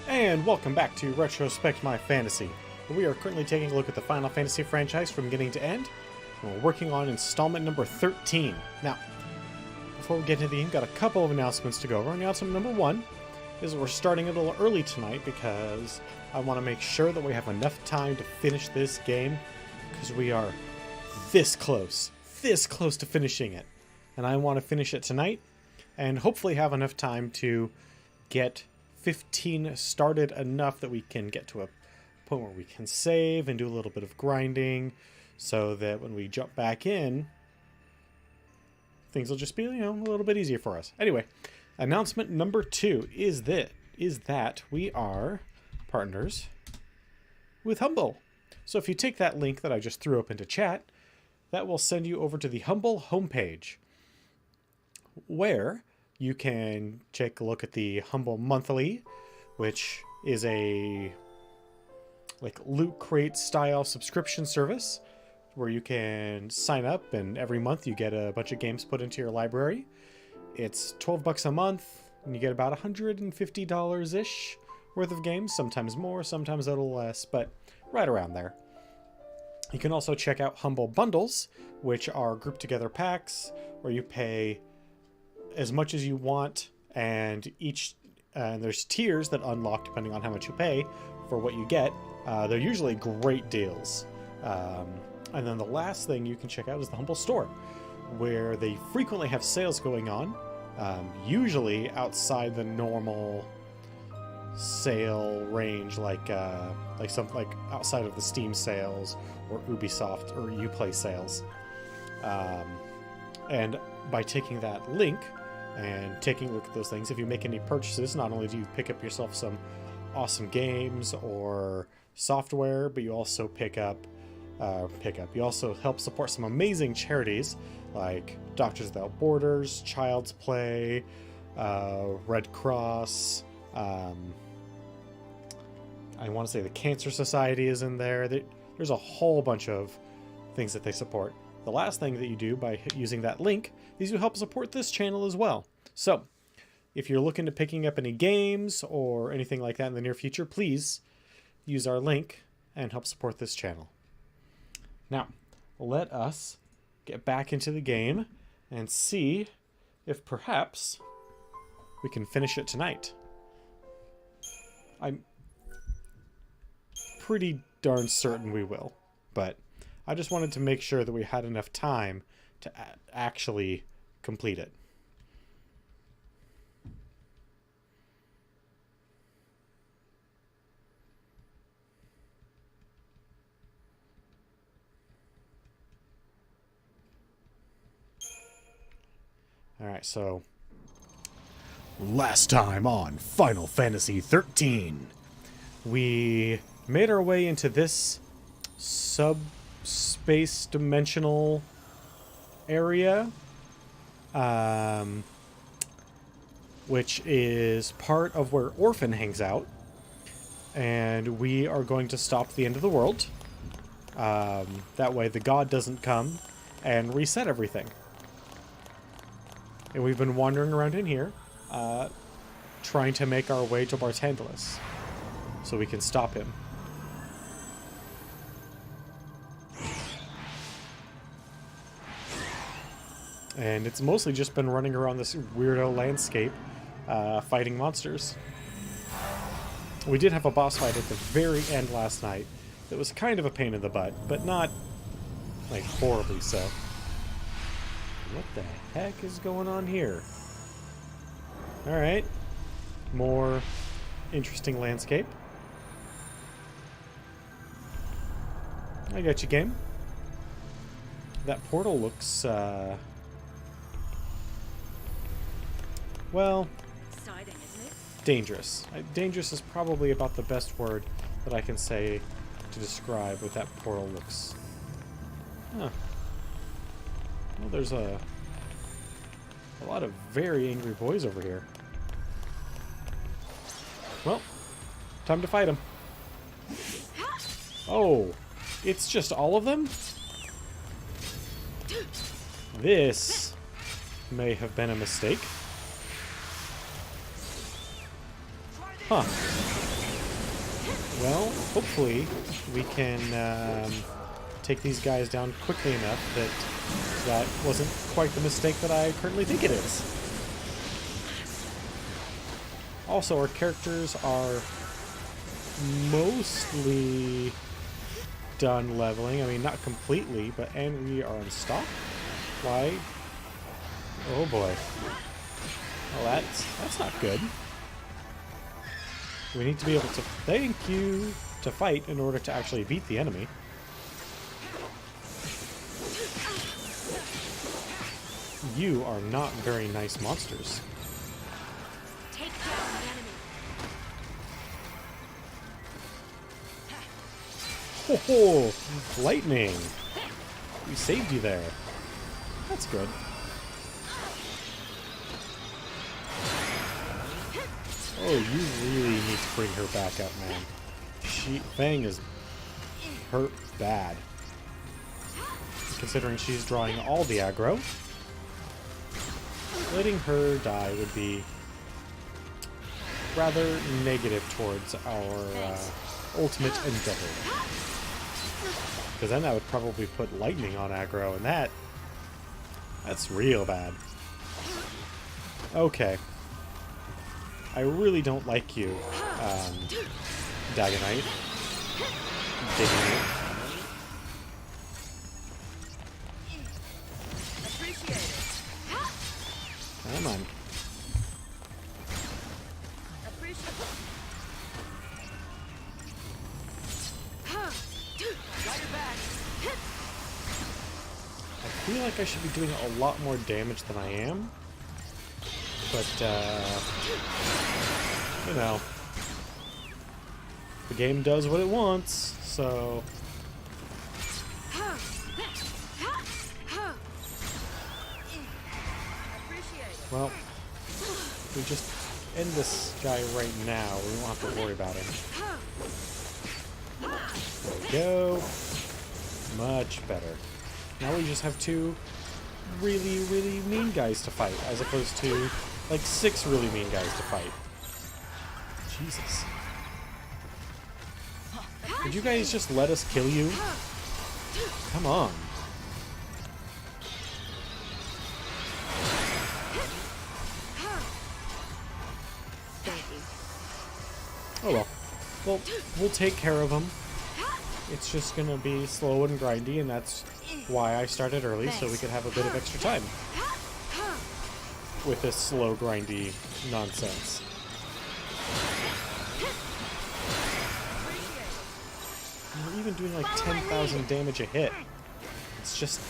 And welcome back to Retrospect My Fantasy. We are currently taking a look at the Final Fantasy franchise from beginning to end. And we're working on installment number 13. Now, before we get into the game, got a couple of announcements to go over. Announcement number 1 is that we're starting a little early tonight because I want to make sure that we have enough time to finish this game, because we are this close to finishing it. And I want to finish it tonight and hopefully have enough time to get 15 started enough that we can get to a point where we can save and do a little bit of grinding, so that when we jump back in, things will just be, a little bit easier for us. Anyway, announcement number 2 is that we are partners with Humble. So if you take that link that I just threw up into chat, that will send you over to the Humble homepage, where you can take a look at the Humble Monthly, which is a loot crate style subscription service where you can sign up and every month you get a bunch of games put into your library. It's $12 a month and you get about $150-ish worth of games, sometimes more, sometimes a little less, but right around there. You can also check out Humble Bundles, which are grouped together packs where you pay as much as you want, and there's tiers that unlock depending on how much you pay for what you get. They're usually great deals. And then the last thing you can check out is the Humble Store, where they frequently have sales going on, usually outside the normal sale range, like outside of the Steam sales or Ubisoft or Uplay sales. And by taking that link and taking a look at those things, if you make any purchases, not only do you pick up yourself some awesome games or software, but you also you also help support some amazing charities like Doctors Without Borders, Child's Play, Red Cross, I want to say the Cancer Society is in there. There's a whole bunch of things that they support. The last thing that you do by using that link is you help support this channel as well. So, if you're looking to picking up any games or anything like that in the near future, please use our link and help support this channel. Now, let us get back into the game and see if perhaps we can finish it tonight. I'm pretty darn certain we will, but I just wanted to make sure that we had enough time to actually complete it. Alright, so last time on Final Fantasy 13, we made our way into this subspace dimensional area, which is part of where Orphan hangs out, and we are going to stop the end of the world. That way the god doesn't come and reset everything. And we've been wandering around in here, trying to make our way to Bartandalis so we can stop him. And it's mostly just been running around this weirdo landscape, fighting monsters. We did have a boss fight at the very end last night that was kind of a pain in the butt, but not, like, horribly so. What the heck is going on here? Alright. More interesting landscape. I got you, game. That portal looks, well, exciting, isn't it? Dangerous. Dangerous is probably about the best word that I can say to describe what that portal looks. Huh. Well, there's a lot of very angry boys over here. Well, time to fight them. Oh, it's just all of them? This may have been a mistake. Huh. Well, hopefully we can take these guys down quickly enough that that wasn't quite the mistake that I currently think it is. Also, our characters are mostly done leveling. I mean, not completely, and we are unstopped. Why? Oh boy. Well, that's not good. We need to be able to thank you to fight in order to actually beat the enemy. You are not very nice monsters. Take down the enemy. Oh, lightning! We saved you there. That's good. Oh, you really need to bring her back up, man. Fang is hurt bad. Considering she's drawing all the aggro, letting her die would be rather negative towards our ultimate endeavor. Because then that would probably put lightning on aggro, and that's real bad. Okay. I really don't like you, Dagonite. Digging Come on. I feel like I should be doing a lot more damage than I am. But, you know, the game does what it wants, so... Well, if we just end this guy right now, we won't have to worry about him. There we go. Much better. Now we just have two really, really mean guys to fight, as opposed to, like, 6 really mean guys to fight. Jesus. Could you guys just let us kill you? Come on. Oh well. Well, we'll take care of them. It's just gonna be slow and grindy, and that's why I started early, so we could have a bit of extra time with this slow, grindy nonsense. We're even doing like 10,000 damage a hit. It's just...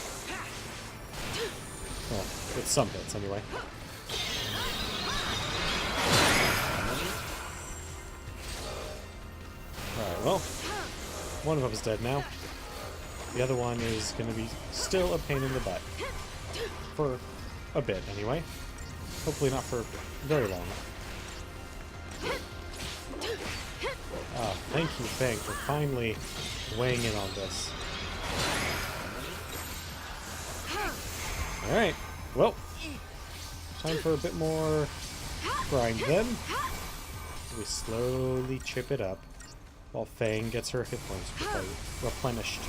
well, with some hits anyway. Alright, well, one of them is dead now. The other one is going to be still a pain in the butt. For a bit, anyway. Hopefully not for very long. Thank you, Fang, for finally weighing in on this. Alright, well, time for a bit more grind then. We slowly chip it up while Fang gets her hit points replenished.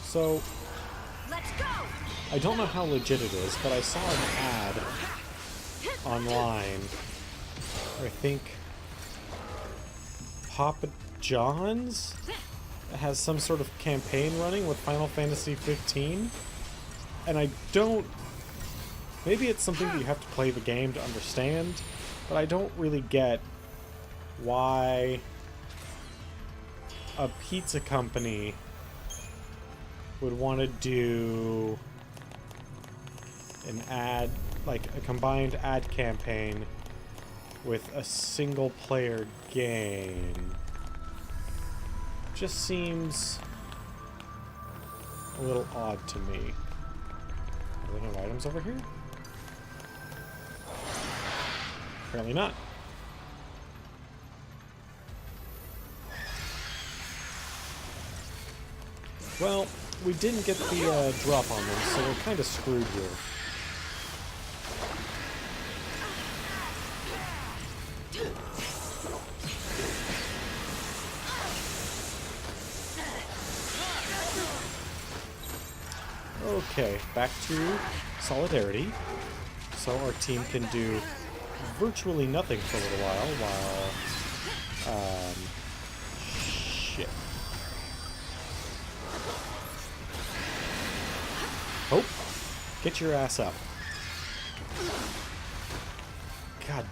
So, I don't know how legit it is, but I saw an ad online, I think Papa John's has some sort of campaign running with Final Fantasy 15, and I don't... maybe it's something that you have to play the game to understand, but I don't really get why a pizza company would want to do an ad, like a combined ad campaign with a single player game. Just seems a little odd to me. Are there no items over here? Apparently not. Well, we didn't get the drop on them, so we're kind of screwed here. Okay, back to solidarity. So our team can do virtually nothing for a little while, shit. Hope, get your ass up. God.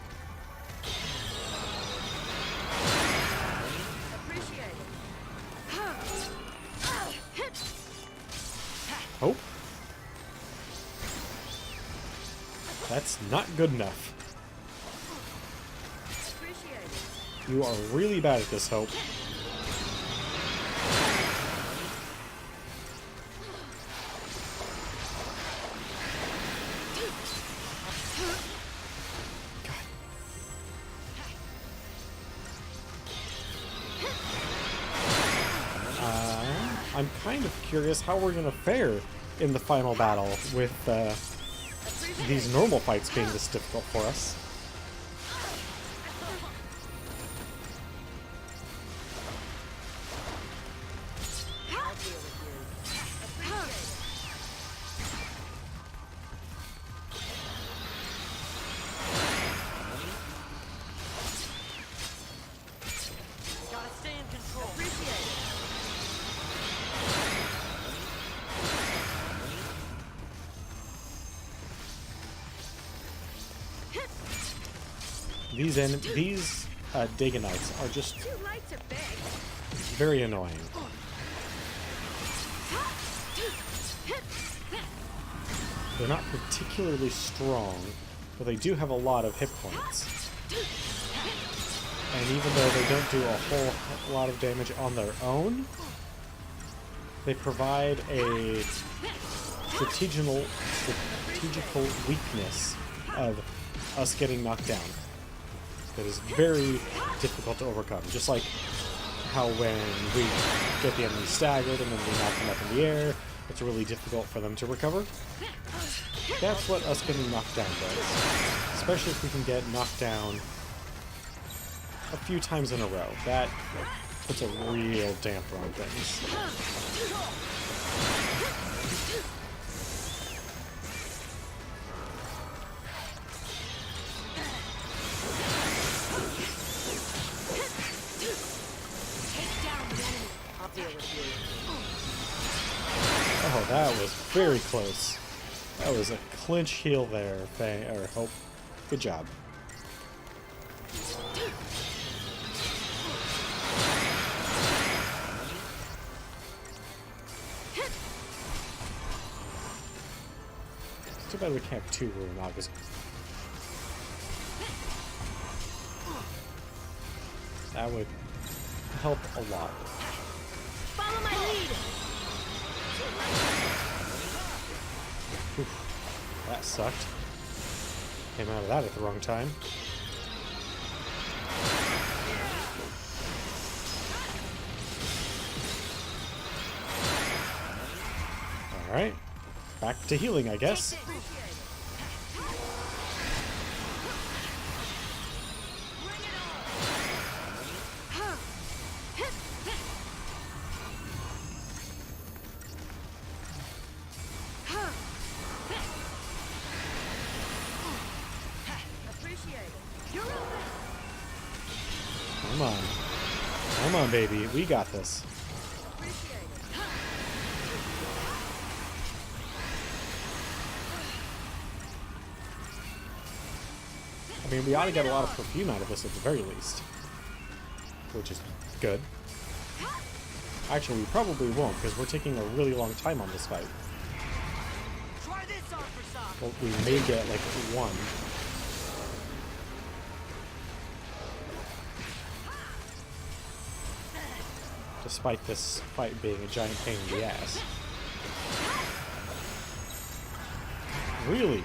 Hope. That's not good enough. You are really bad at this, Hope. I'm kind of curious how we're gonna fare in the final battle with these normal fights being this difficult for us. Gotta stay in control. Appreciate it. These Daganites are just Too light to beg. very annoying. They're not particularly strong, but they do have a lot of hit points. And even though they don't do a whole lot of damage on their own, they provide a strategical weakness of us getting knocked down that is very difficult to overcome. Just like how when we get the enemy staggered and then we knock them up in the air, it's really difficult for them to recover. That's what us getting knocked down does. Especially if we can get knocked down a few times in a row. That puts a real damper on things. Oh, that was very close. That was a clinch heal there, or Hope. Good job. It's too bad we can't have two Rune August. That would help a lot. Follow my lead. Oof, that sucked. Came out of that at the wrong time. Alright. Back to healing, I guess. Come on. Come on, baby. We got this. I mean, we ought to get a lot of perfume out of this at the very least. Which is good. Actually, we probably won't, because we're taking a really long time on this fight. Well, we may get, like, one. Despite this fight being a giant pain in the ass. Really?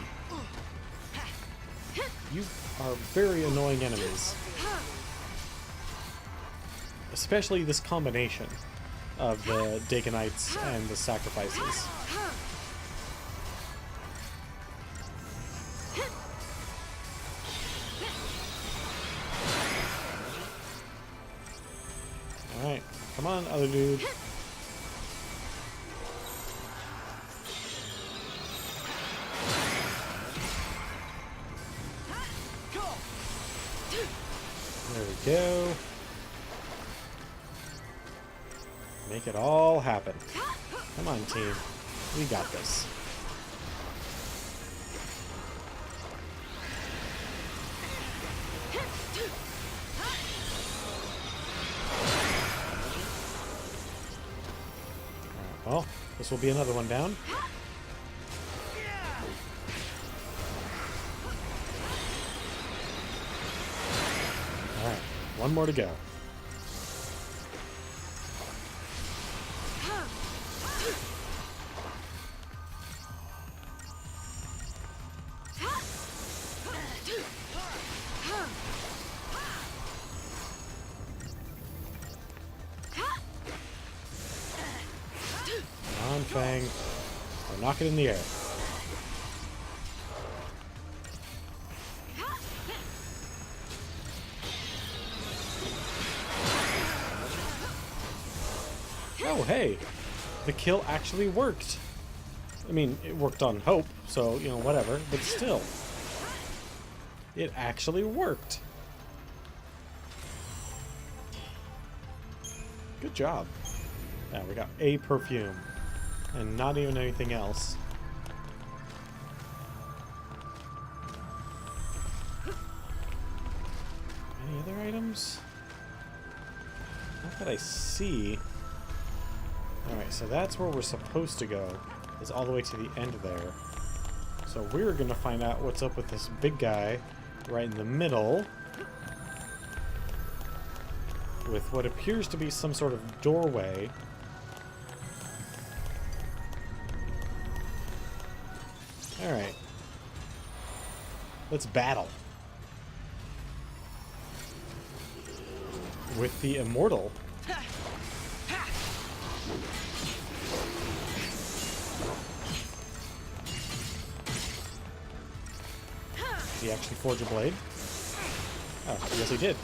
You are very annoying enemies. Especially this combination of the Daganites and the Sacrifices. Alright, come on, other dude. go. Make it all happen. Come on, team. We got this. Well, this will be another one down. Alright, one more to go. Come on, Fang. Or knock it in the air. Oh, hey! The kill actually worked. I mean, it worked on Hope, so, you know, whatever, but still. It actually worked. Good job. Yeah, we got a perfume. And not even anything else. Any other items? Not that I see. Alright, so that's where we're supposed to go. Is all the way to the end there. So we're gonna find out what's up with this big guy right in the middle. With what appears to be some sort of doorway. Alright. Let's battle. With the Immortal. Did he actually forge a blade? Oh, yes he did.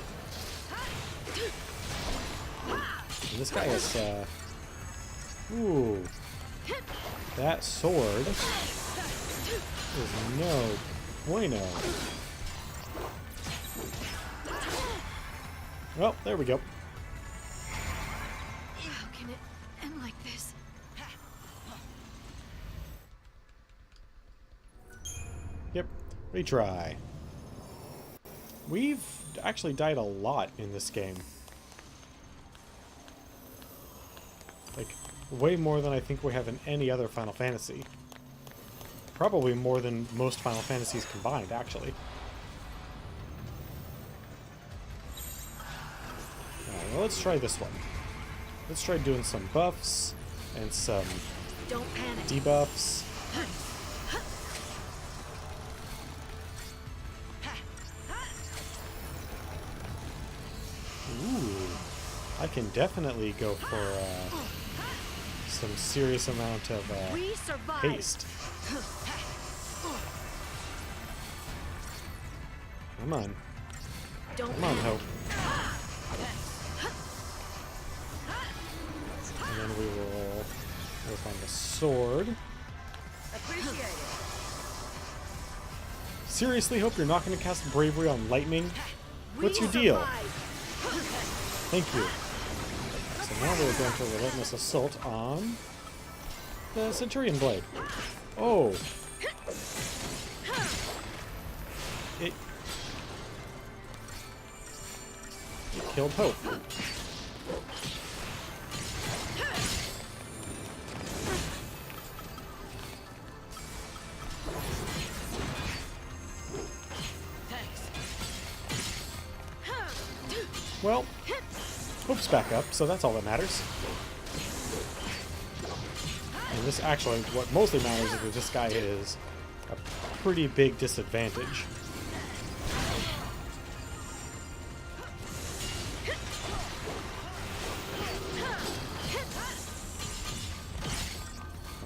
And this guy is, ooh. That sword is no bueno. Well, there we go. How can it end like this? Yep, retry. We've actually died a lot in this game. Like, way more than I think we have in any other Final Fantasy. Probably more than most Final Fantasies combined, actually. Alright, well, let's try this one. Let's try doing some buffs and some Don't panic. debuffs. Ooh, I can definitely go for some serious amount of We survived. haste. Come on. Don't Come on, panic. Hope. And then we will work on the sword. Appreciate it. Seriously, Hope, you're not going to cast Bravery on Lightning? What's your deal? Thank you. So now we're going to Relentless Assault on the Centurion Blade. Oh! It killed Hope. Well, Hope's back up, so that's all that matters. And this actually, what mostly matters is that this guy is a pretty big disadvantage.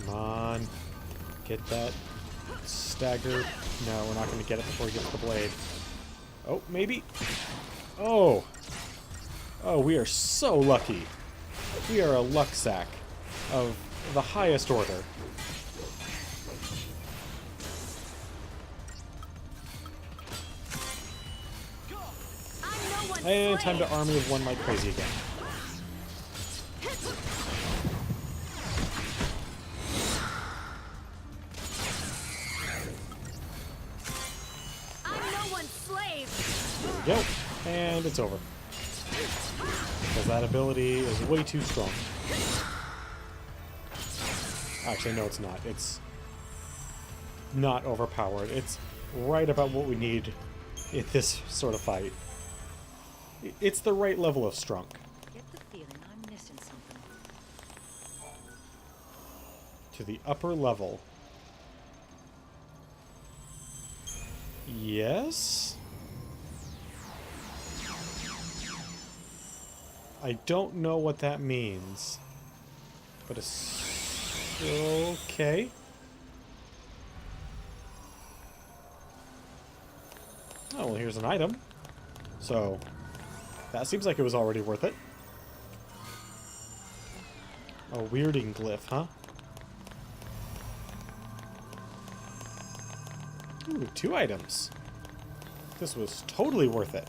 Come on. Get that stagger. No, we're not going to get it before he gets the blade. Oh, maybe? Oh! Oh, we are so lucky. We are a luck sack of the highest order. I'm no one And time to army of one like crazy again. I'm no one's slave. There we go. And it's over. Because that ability is way too strong. Actually, no, it's not. It's not overpowered. It's right about what we need in this sort of fight. It's the right level of strong. Get the feeling I'm missing something. To the upper level. Yes? I don't know what that means. But it's okay. Oh, well, here's an item. So, that seems like it was already worth it. A weirding glyph, huh? Ooh, 2 items. This was totally worth it.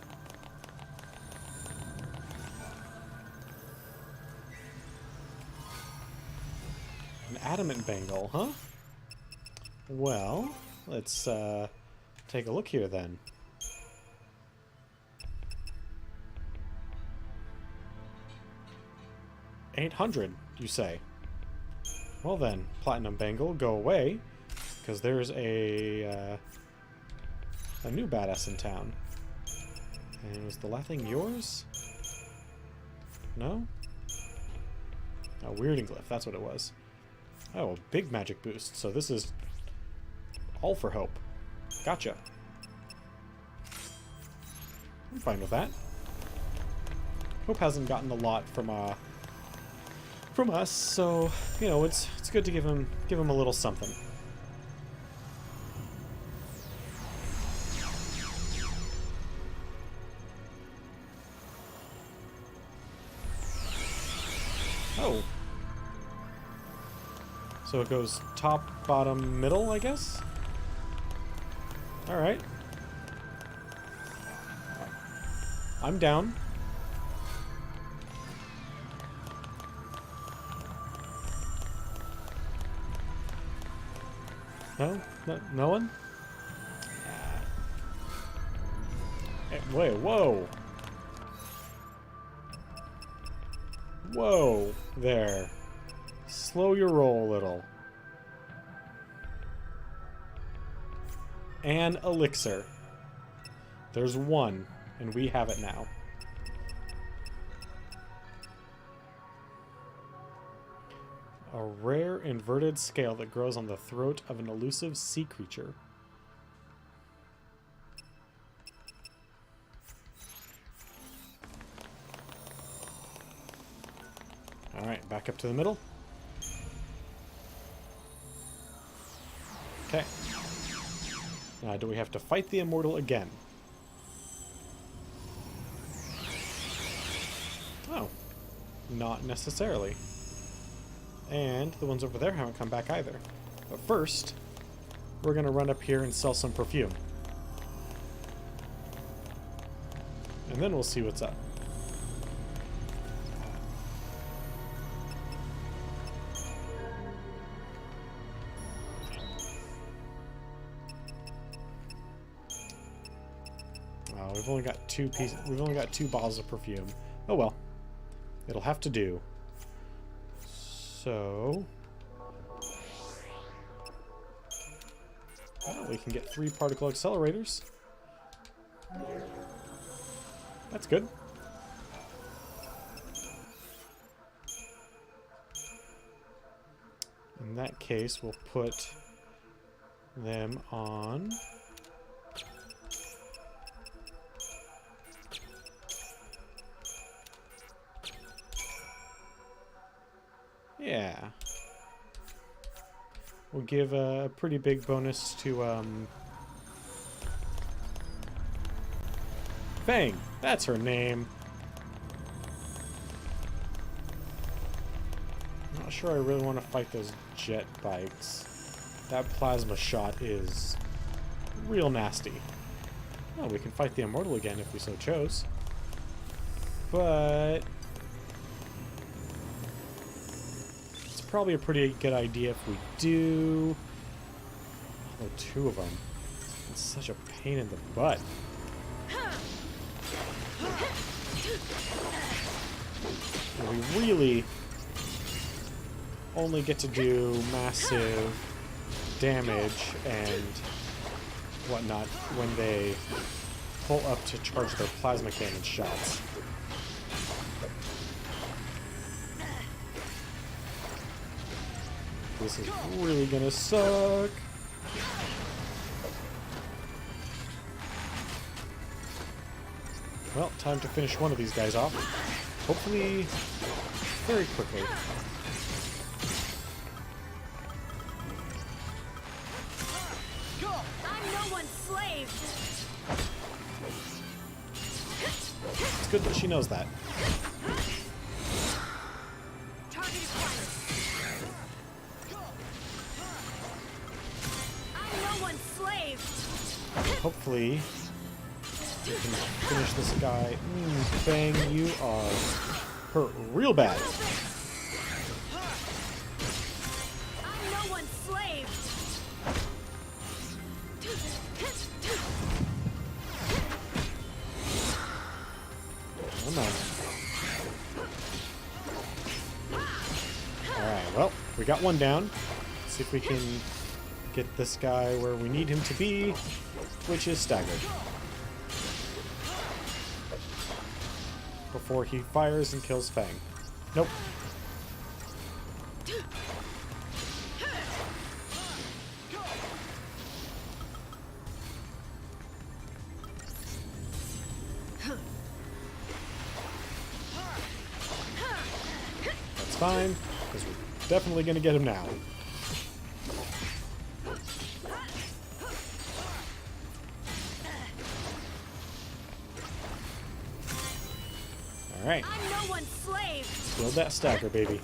An adamant bangle, huh? Well, let's take a look here then. 800, you say? Well then, platinum bangle, go away, because there's a new badass in town. And was the laughing yours? No? Oh, weirding glyph, that's what it was. Oh, a big magic boost, so this is all for hope. Gotcha. I'm fine with that. Hope hasn't gotten a lot from us, so you know it's good to give him a little something. Oh. So it goes top, bottom, middle, I guess? Alright. I'm down. No? No one? Wait, whoa! Whoa, there. Slow your roll a little. An elixir. There's one, and we have it now. A rare inverted scale that grows on the throat of an elusive sea creature. Alright, back up to the middle. Okay. Now, do we have to fight the immortal again? Oh. Not necessarily. And the ones over there haven't come back either. But first, we're going to run up here and sell some perfume. And then we'll see what's up. Wow, we've only got 2 pieces. We've only got 2 bottles of perfume. Oh well. It'll have to do. So, well, we can get 3 particle accelerators. That's good. In that case, we'll put them on. Yeah. We'll give a pretty big bonus to, Fang! That's her name. I'm not sure I really want to fight those jet bikes. That plasma shot is real nasty. Oh, we can fight the immortal again if we so chose. but it's probably a pretty good idea if we do. Oh, two of them. It's such a pain in the butt. And we really only get to do massive damage and whatnot when they pull up to charge their plasma cannon shots. This is really gonna suck. Well, time to finish one of these guys off. Hopefully, very quickly. I'm no one's slave. It's good that she knows that. Target acquired. I'm no one's slave. Hopefully, we can finish this guy. Fang, you are hurt real bad. I'm no one's slave. Come on. Alright, well, we got one down. Let's see if we can get this guy where we need him to be, which is staggered. Before he fires and kills Fang. Nope. That's fine, because we're definitely going to get him now. Alright. I'm no one's slave. Build that stacker, baby.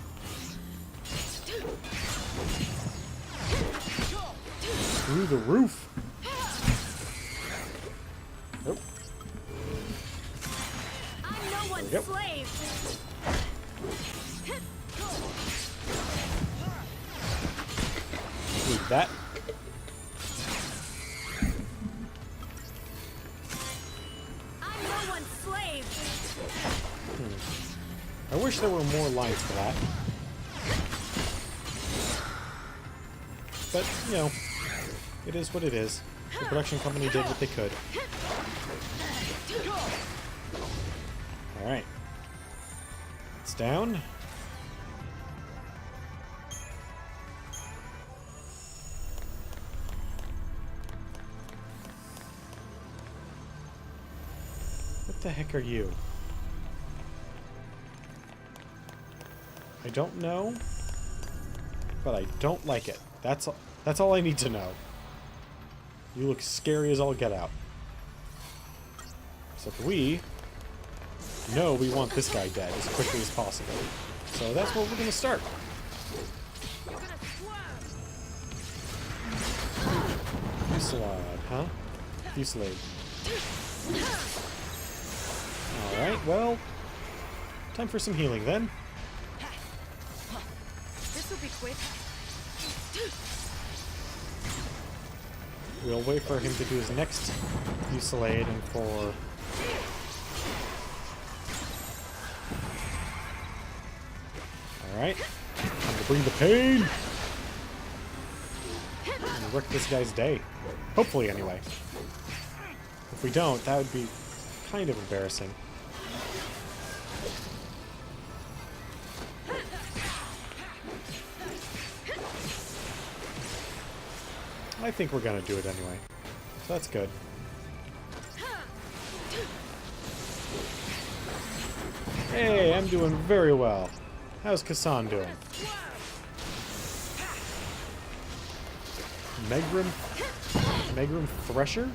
Through the roof. Nope. I'm no one's Yep. slave. Need that. I'm no one's slave. I wish there were more lines for that. But, you know, it is what it is. The production company did what they could. Alright. It's down. What the heck are you? I don't know, but I don't like it. That's all I need to know. You look scary as all get out. Except we know we want this guy dead as quickly as possible. So that's where we're gonna start. Fusillade, huh? Fusillade. Alright, well, time for some healing then. This will be quick. We'll wait for him to do his next fusillade and for... Alright. Time to bring the pain! And wreck this guy's day. Hopefully, anyway. If we don't, that would be kind of embarrassing. I think we're gonna do it anyway. So that's good. Hey, I'm doing very well. How's Kassan doing? Megrim Thresher?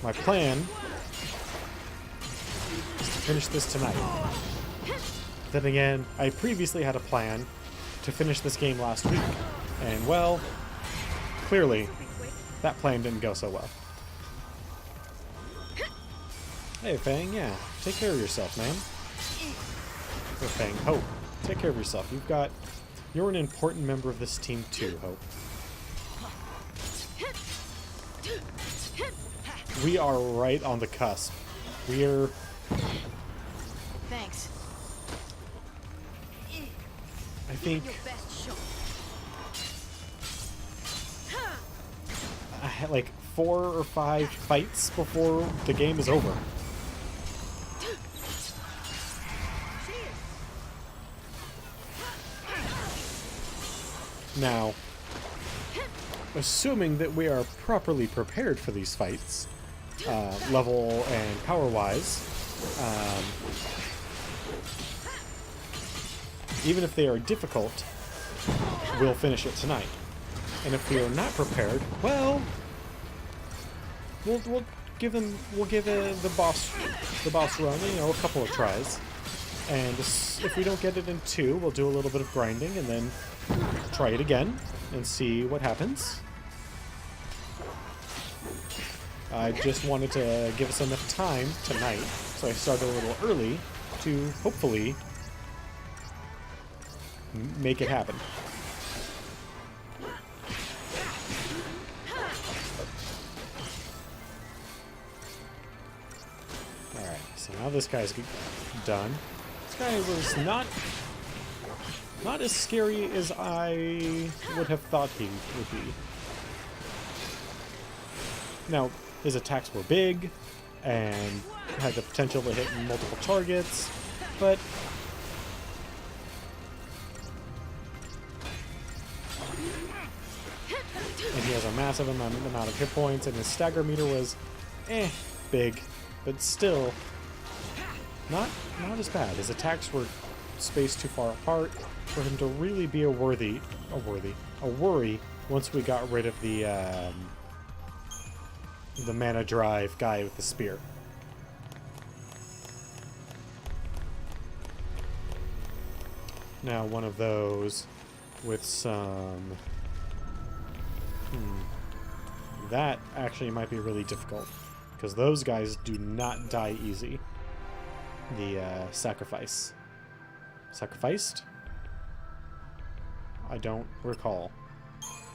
My plan is to finish this tonight. Then again, I previously had a plan to finish this game last week, and well, clearly, that plan didn't go so well. Hey, Fang, yeah. Take care of yourself, man. Or Fang, Hope. Take care of yourself. You're an important member of this team too, Hope. We are right on the cusp. We're... Thanks. I think... Your best shot. I had like 4 or 5 fights before the game is over. Now, assuming that we are properly prepared for these fights, level and power-wise, even if they are difficult, we'll finish it tonight. And if we are not prepared, well, we'll give the boss run, you know, a couple of tries. And if we don't get it in 2, we'll do a little bit of grinding and then try it again and see what happens. I just wanted to give us enough time tonight, so I started a little early to hopefully make it happen. Alright, so now this guy's done. This guy was not as scary as I would have thought he would be. Now, his attacks were big and had the potential to hit multiple targets, but and he has a massive amount of hit points, and his stagger meter was big, but still not as bad. His attacks were spaced too far apart for him to really be a worry once we got rid of the mana drive guy with the spear. Now one of those with some... That actually might be really difficult, because those guys do not die easy. The sacrifice. Sacrificed? I don't recall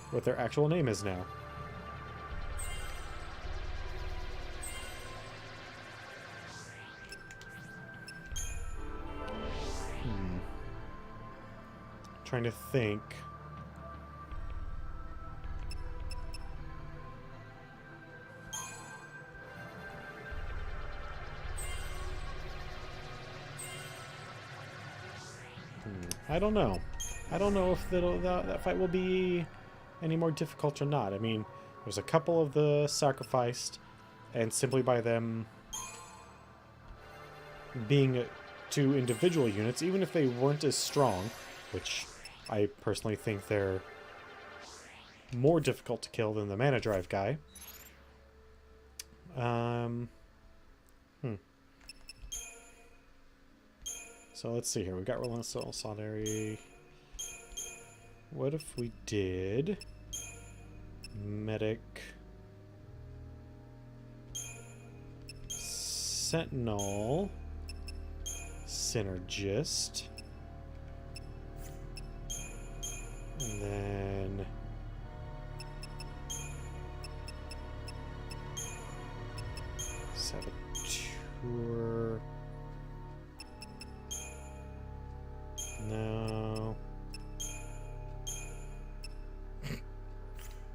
what their actual name is now. Trying to think. I don't know. I don't know if that fight will be any more difficult or not. I mean, there's a couple of the sacrificed, and simply by them being 2 individual units, even if they weren't as strong, which I personally think they're more difficult to kill than the mana drive guy. So let's see here. We've got Relentless Solidarity. What if we did Medic, Sentinel, Synergist, and then Saboteur. No.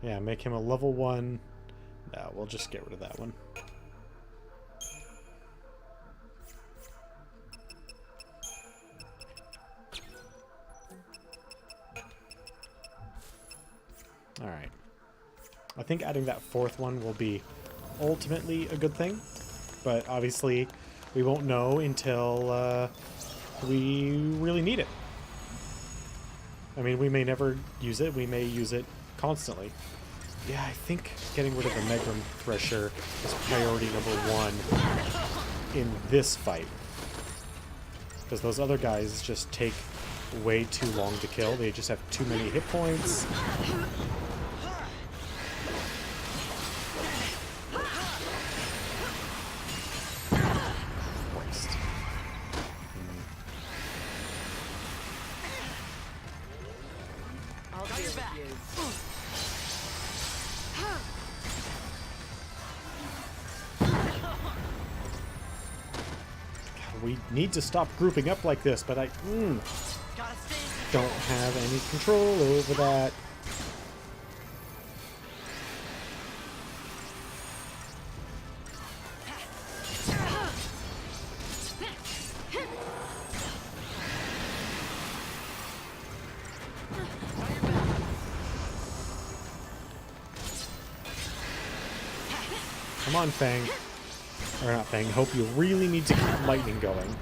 Yeah, make him a level 1. No, we'll just get rid of that one. Alright. I think adding that 4th one will be ultimately a good thing, but obviously we won't know until we really need it. I mean, we may never use it, we may use it constantly. Yeah, I think getting rid of the Megrim Thresher is priority number 1 in this fight. Because those other guys just take way too long to kill. They just have too many hit points. back. We need to stop grouping up like this, but I Gotta stay in control. don't have any control over that. Come on, Fang. Or not Fang, Hope. You really need to keep lightning going.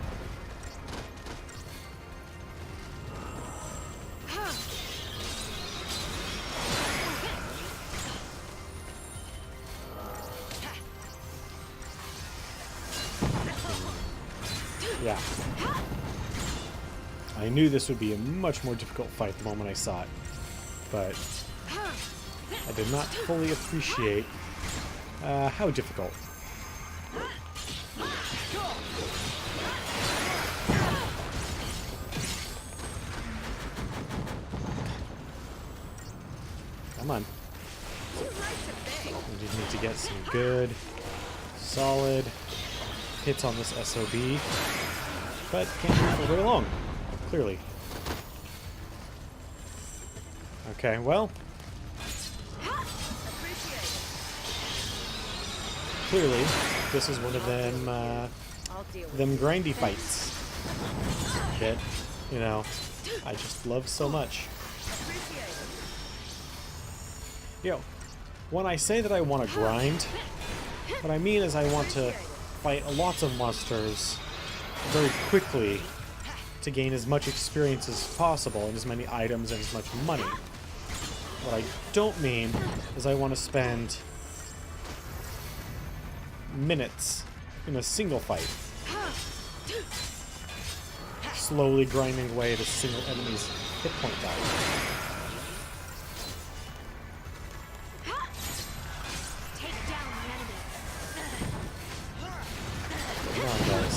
Yeah. I knew this would be a much more difficult fight the moment I saw it. But I did not fully appreciate how difficult. Come on. We just need to get some good, solid hits on this SOB. But can't do it for very long, clearly. Okay, well. Clearly, this is one of them grindy fights that, you know, I just love so much. Yo, when I say that I want to grind, what I mean is I want to fight lots of monsters very quickly to gain as much experience as possible and as many items and as much money. What I don't mean is I want to spend minutes in a single fight, slowly grinding away at a single enemy's hit point value. Take down the enemy. Come on, guys.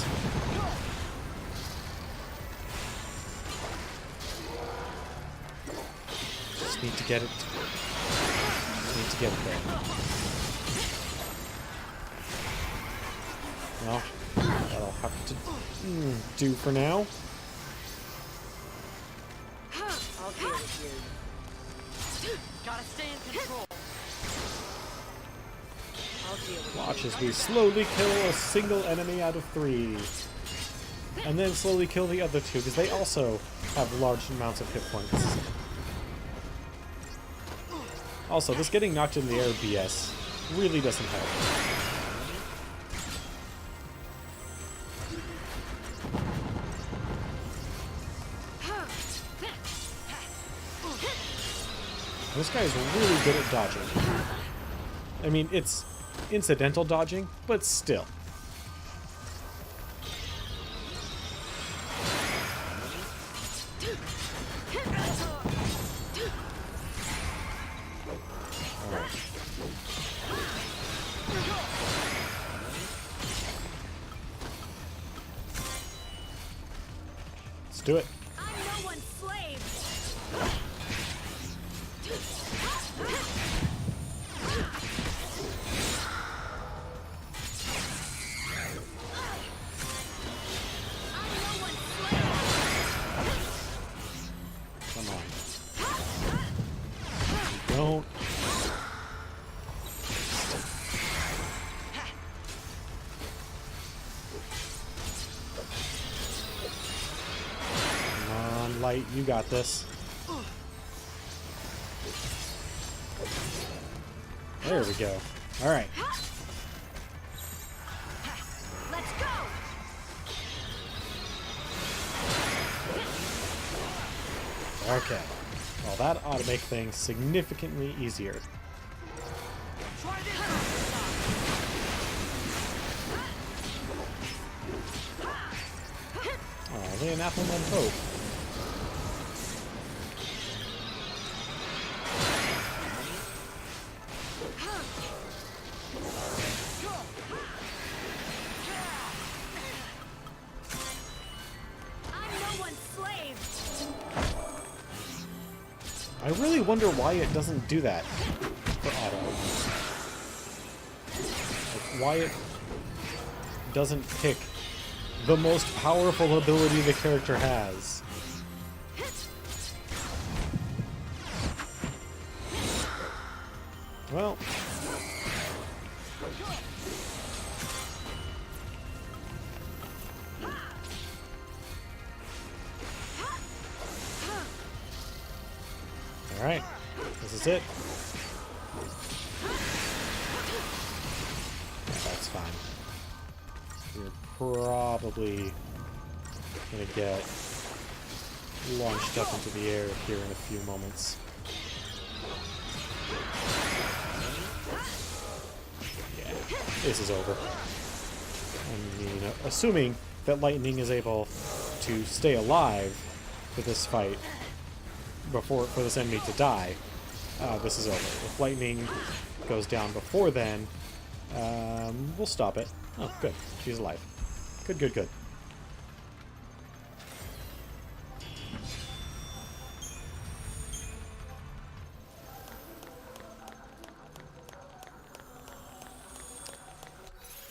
Just need to get it. Just need to get it there. Well, that'll have to do for now. I'll deal with you. Gotta stay in control. I'll deal with Watch as we slowly kill a single enemy out of 3. And then slowly kill the other 2, because they also have large amounts of hit points. Also, this getting knocked in the air BS really doesn't help. This guy's really good at dodging. I mean, it's incidental dodging, but still. Alright. Let's do it. I'm no one's slave. Come on. Don't. Come on, Light, you got this. There we go. Alright. Let's go. Okay. Well, that ought to make things significantly easier. Try this. Oh, lay an apple on hope. I'm no one's slave. I really wonder why it doesn't do that for auto. Like, why it doesn't pick the most powerful ability the character has. Well... Alright, this is it. Yeah, that's fine. You're probably gonna get launched up into the air here in a few moments. Yeah, this is over. I mean, assuming that Lightning is able to stay alive for this fight, for this enemy to die, this is over. If Lightning goes down before then, we'll stop it. Oh, good. She's alive. Good, good, good.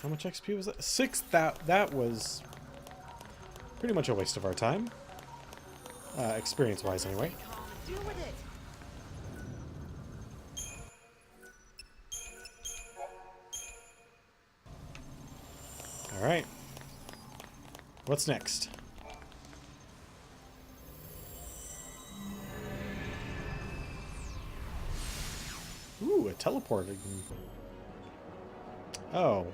How much XP was that? 6. That was pretty much a waste of our time. Experience-wise, anyway. Deal with it. Alright. What's next? Ooh, a teleporter. Oh.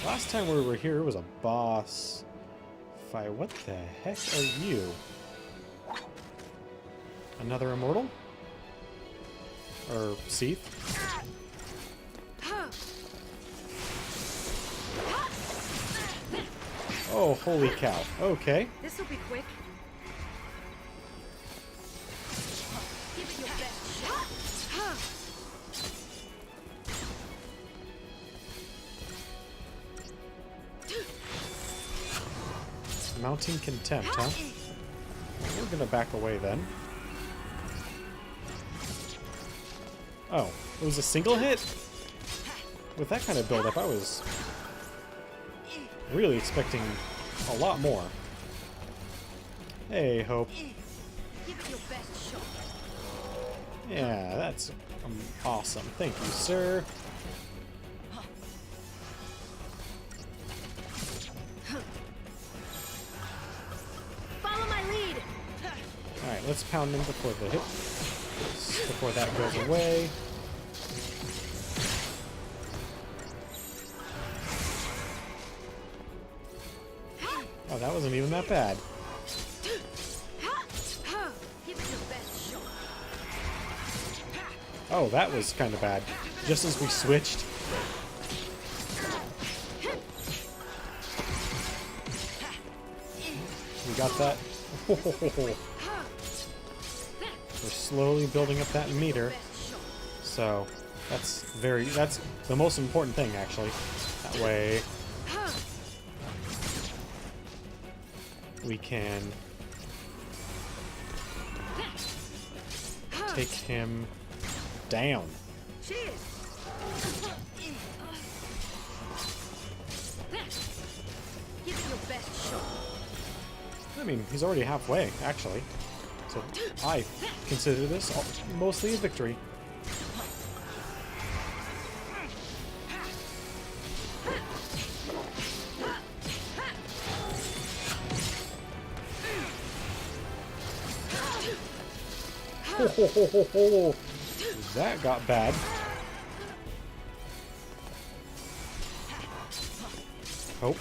Last time we were here, it was a boss fight. What the heck are you? Another immortal? Or Seath? Oh, holy cow. Okay. This'll be quick. Give it your best shot. Mounting contempt, huh? We're gonna back away then. Oh, it was a single hit? With that kind of build-up, I was really expecting a lot more. Hey, Hope. Give it your best shot. Yeah, that's awesome. Thank you, sir. Follow my lead. Alright, let's pound him before the hit. Before that goes away. Oh, that wasn't even that bad. Give it your best shot. Oh, that was kind of bad. Just as we switched. We got that. We're slowly building up that meter. So, that's the most important thing, actually. That way, we can take him down. Cheers. Give it your best shot. I mean, he's already halfway, actually. So I consider this mostly a victory. Ho, ho, ho, ho, ho. That got bad. Oh,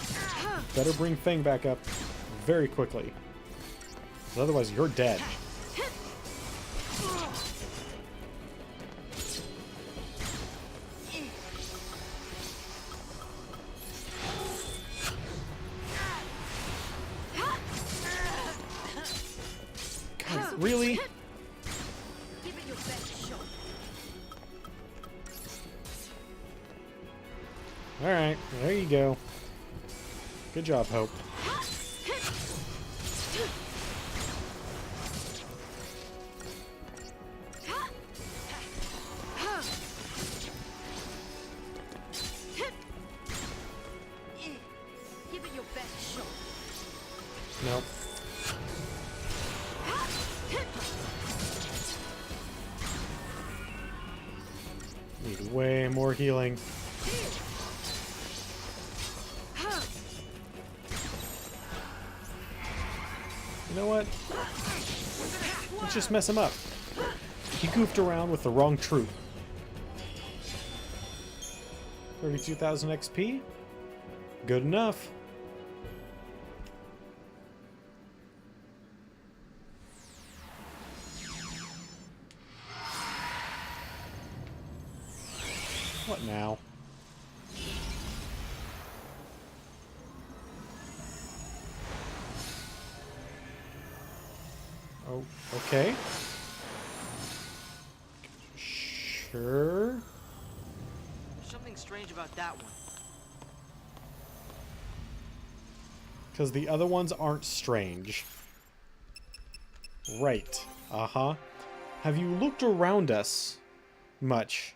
better bring Fang back up very quickly. 'Cause otherwise you're dead. God, really? Give it your best shot. Alright, there you go. Good job, Hope. Nope. Need way more healing. You know what? Let's just mess him up. He goofed around with the wrong troop. 32,000 XP? Good enough. What now? Oh, okay. Sure. There's something strange about that one. Because the other ones aren't strange. Right. Uh-huh. Have you looked around us much,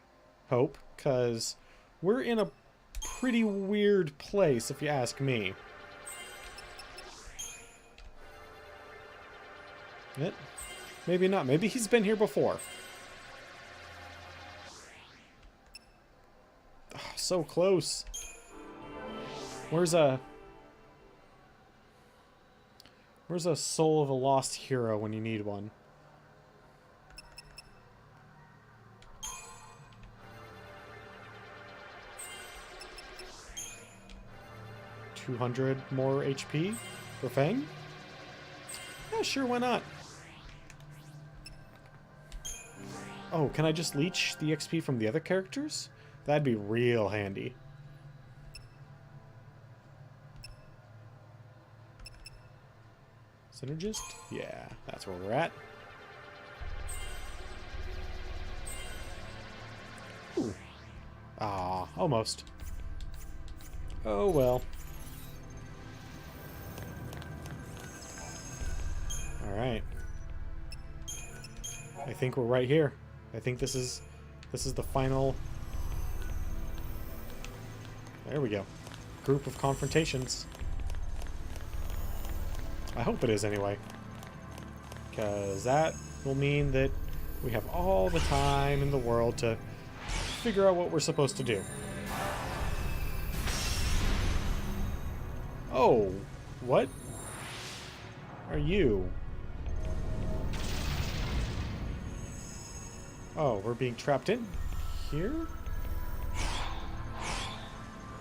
Hope? Because we're in a pretty weird place, if you ask me. Maybe not. Maybe he's been here before. Oh, so close. Where's a soul of a lost hero when you need one? $200 more HP for Fang? Yeah, sure, why not? Oh, can I just leech the XP from the other characters? That'd be real handy. Synergist? Yeah, that's where we're at. Ooh. Ah, almost. Oh well. Alright. I think we're right here. I think this is the final. There we go. Group of confrontations. I hope it is anyway. Because that will mean that we have all the time in the world to figure out what we're supposed to do. Oh, what are you? Oh, we're being trapped in here?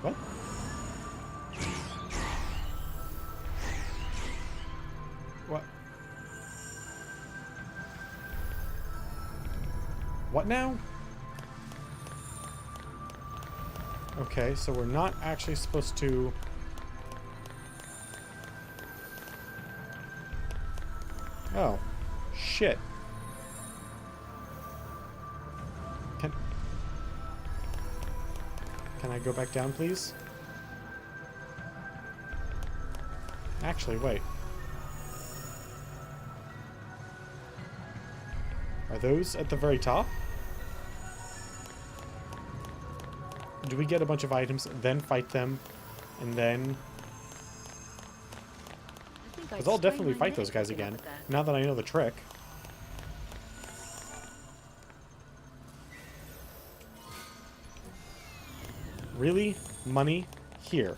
What? What? What now? Okay, so we're not actually supposed to... Oh, shit. Can I go back down, please? Actually, wait. Are those at the very top? Do we get a bunch of items, then fight them, and then... Because I'll definitely fight those guys again, now that I know the trick. Really? Money? Here.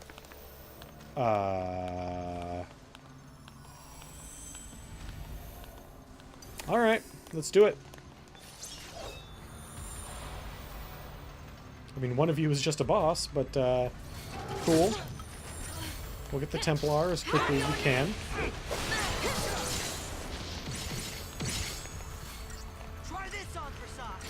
Alright, let's do it. I mean, one of you is just a boss, but, cool. We'll get the Templar as quickly as we can. Try this on for size.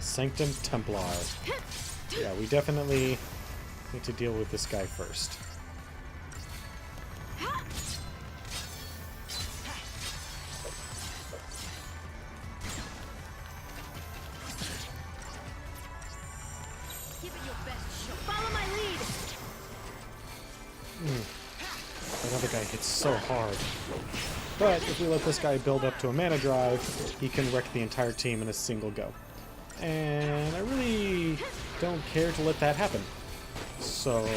Sanctum Templar. Yeah, we definitely need to deal with this guy first. Give it your best shot. Follow my lead. Another guy It's so hard. But if we let this guy build up to a mana drive, he can wreck the entire team in a single go. And I really don't care to let that happen. So...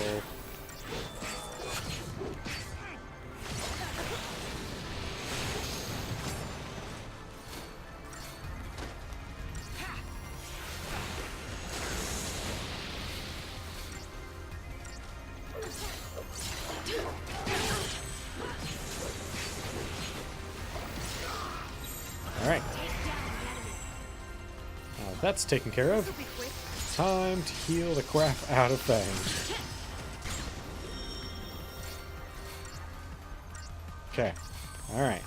Alright. Now that's taken care of. Time to heal the crap out of Fang. Okay. Alright.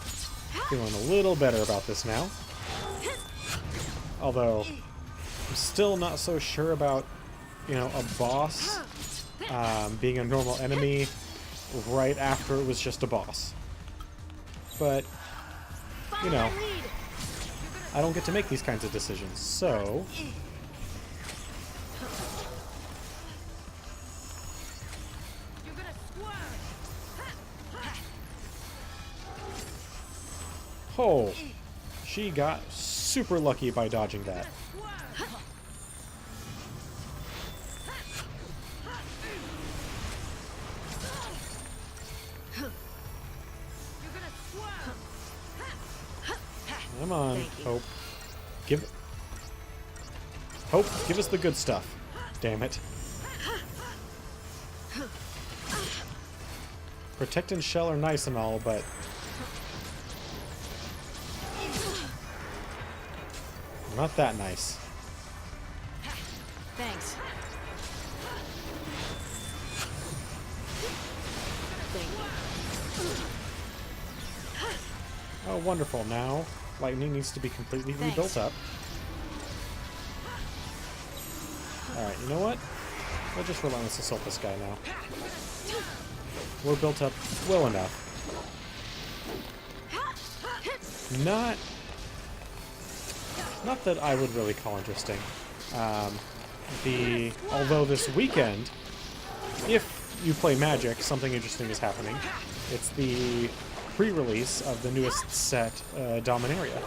Feeling a little better about this now. Although, I'm still not so sure about, you know, a boss being a normal enemy right after it was just a boss. But, you know, I don't get to make these kinds of decisions, so... Oh, she got super lucky by dodging that. Come on, Hope. Hope, give us the good stuff. Damn it. Protect and shell are nice and all, but... not that nice. Thanks. Oh, wonderful. Now, lightning needs to be completely rebuilt up. Alright, you know what? We'll just relentless assault this guy now. We're built up well enough. Not that I would really call interesting. Although this weekend, if you play Magic, something interesting is happening. It's the pre-release of the newest set, Dominaria.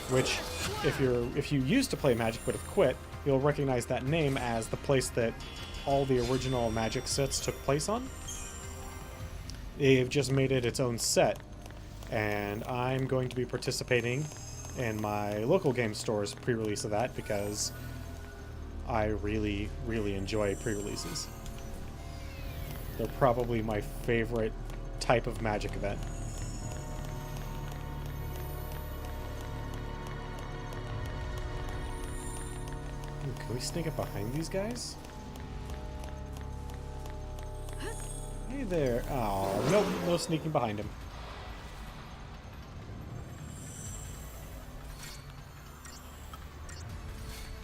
Which, if you used to play Magic but have quit, you'll recognize that name as the place that all the original Magic sets took place on. They've just made it its own set, and I'm going to be participating in my local game store's pre-release of that because I really, really enjoy pre-releases. They're probably my favorite type of Magic event. Ooh, can we sneak up behind these guys? Hey there. Oh, nope, no sneaking behind him.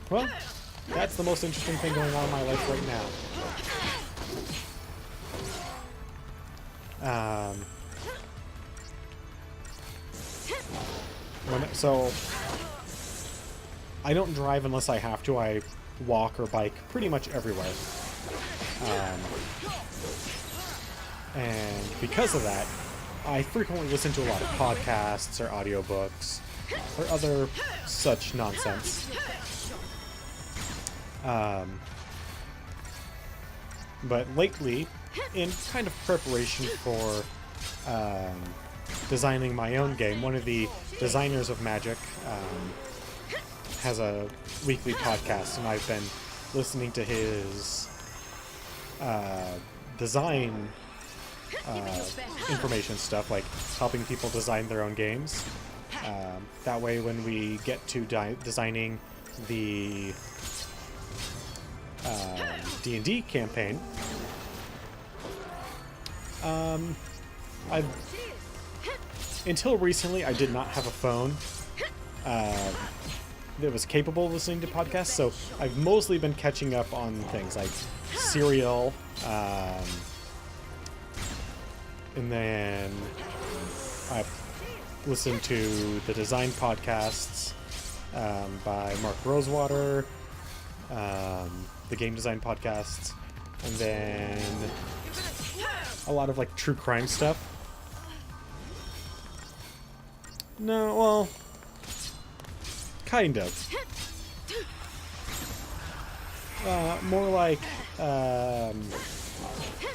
Well, that's the most interesting thing going on in my life right now. So, I don't drive unless I have to. I walk or bike pretty much everywhere. And because of that, I frequently listen to a lot of podcasts or audiobooks or other such nonsense. But lately, in kind of preparation for designing my own game, one of the designers of Magic has a weekly podcast, and I've been listening to his design information stuff, like helping people design their own games. That way, when we get to designing the D&D campaign, until recently, I did not have a phone that was capable of listening to podcasts, so I've mostly been catching up on things like Serial, and then I've listened to the design podcasts by Mark Rosewater, the game design podcasts, and then a lot of like true crime stuff. No, well, kind of. More like, God,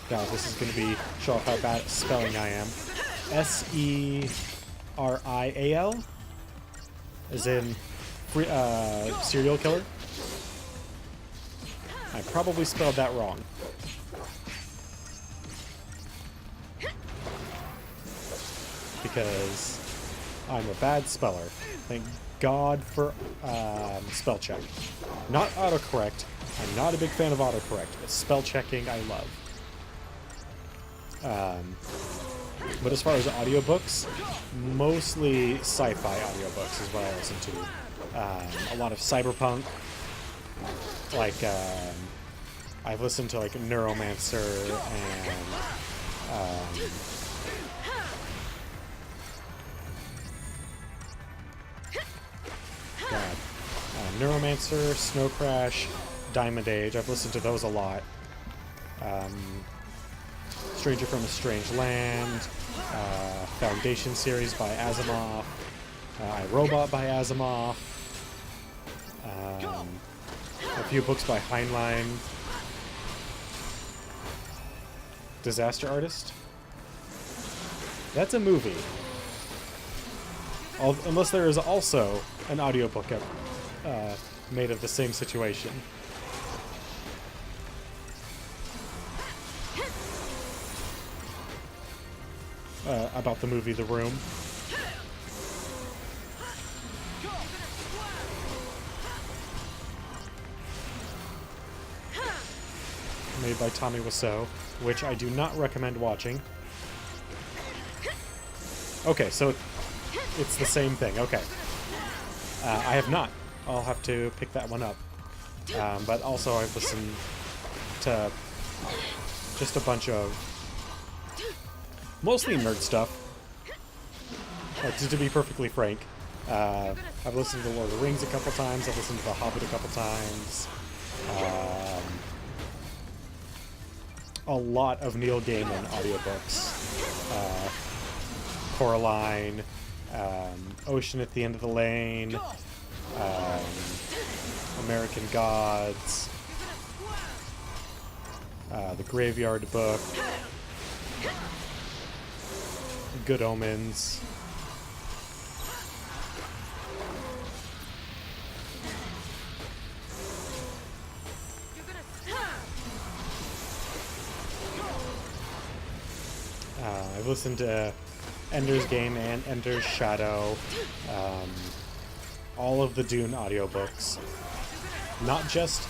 this is going to be show off how bad at spelling I am. Serial, as in serial killer. I probably spelled that wrong. Because I'm a bad speller. Thank God for spell check. Not autocorrect. I'm not a big fan of autocorrect, but spell checking I love. But as far as audiobooks, mostly sci-fi audiobooks is what I listen to. A lot of cyberpunk. Like, I've listened to like Neuromancer and God. Neuromancer, Snow Crash, Diamond Age. I've listened to those a lot. Stranger from a Strange Land, Foundation series by Asimov, iRobot by Asimov, a few books by Heinlein, Disaster Artist. That's a movie. Unless there is also an audiobook made of the same situation. About the movie The Room. Made by Tommy Wiseau, which I do not recommend watching. Okay, so it's the same thing. Okay. I have not. I'll have to pick that one up. But also I've listened to just a bunch of mostly nerd stuff. To be perfectly frank. I've listened to Lord of the Rings a couple times. I've listened to The Hobbit a couple times. A lot of Neil Gaiman audiobooks. Coraline, Ocean at the End of the Lane, American Gods, The Graveyard Book, Good Omens. I've listened to Ender's Game and Ender's Shadow, all of the Dune audiobooks. Not just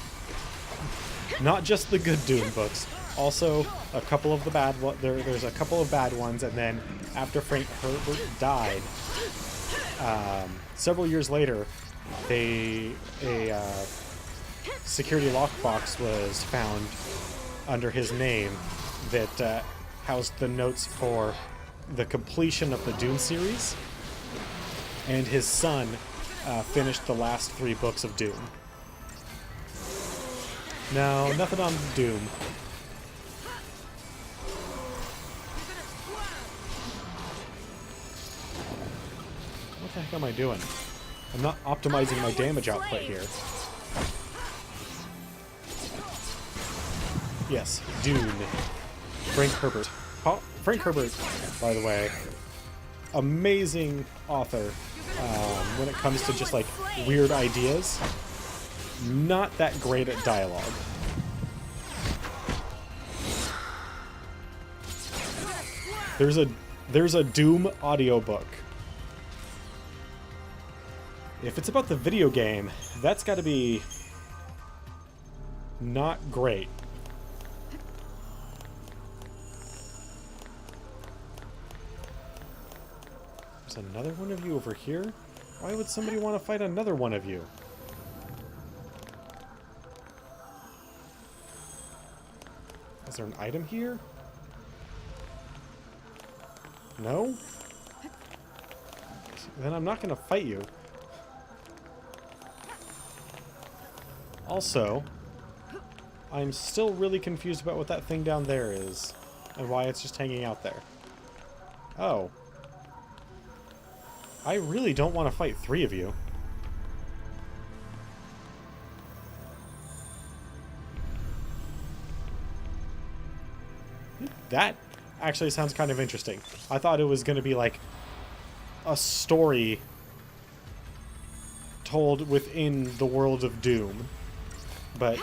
the good Dune books. Also, a couple of the bad there's a couple of bad ones, and then after Frank Herbert died, several years later, a security lockbox was found under his name that housed the notes for the completion of the Dune series, and his son finished the last 3 books of Dune. No, nothing on Doom. What the heck am I doing? I'm not optimizing my damage output here. Yes, Dune. Frank Herbert. Frank Herbert, by the way, amazing author when it comes to just like weird ideas. Not that great at dialogue. There's a Doom audiobook. If it's about the video game, that's got to be not great. There's another one of you over here? Why would somebody want to fight another one of you? Is there an item here? No? Then I'm not going to fight you. Also, I'm still really confused about what that thing down there is. and why it's just hanging out there. Oh. I really don't want to fight 3 of you. That actually sounds kind of interesting. I thought it was going to be like a story told within the world of Doom. But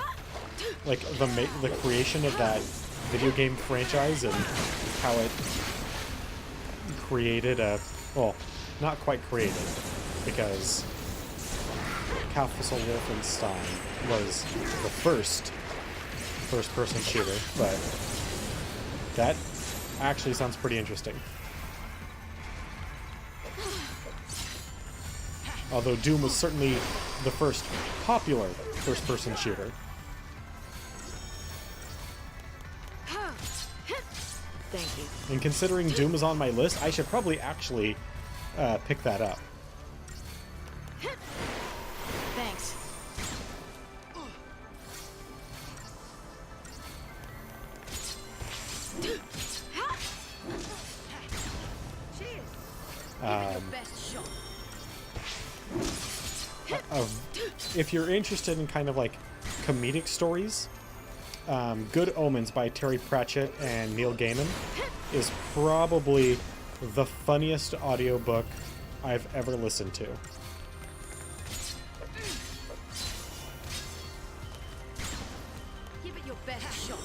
like the creation of that video game franchise and how it created a, well, not quite created, because Castle Wolfenstein was the first-person shooter, but that actually sounds pretty interesting. Although Doom was certainly the first popular first-person shooter. Thank you. And considering Doom is on my list, I should probably actually pick that up. Thanks. Best shot. If you're interested in kind of like comedic stories, Good Omens by Terry Pratchett and Neil Gaiman is probably the funniest audiobook I've ever listened to. Give it your best shot.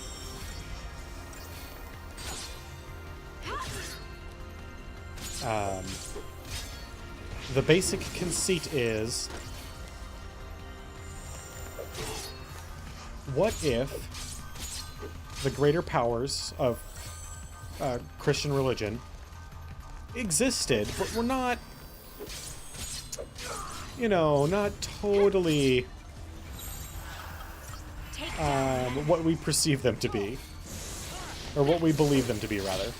The basic conceit is, what if the greater powers of Christian religion existed, but were not, you know, not totally what we perceive them to be, or what we believe them to be, rather.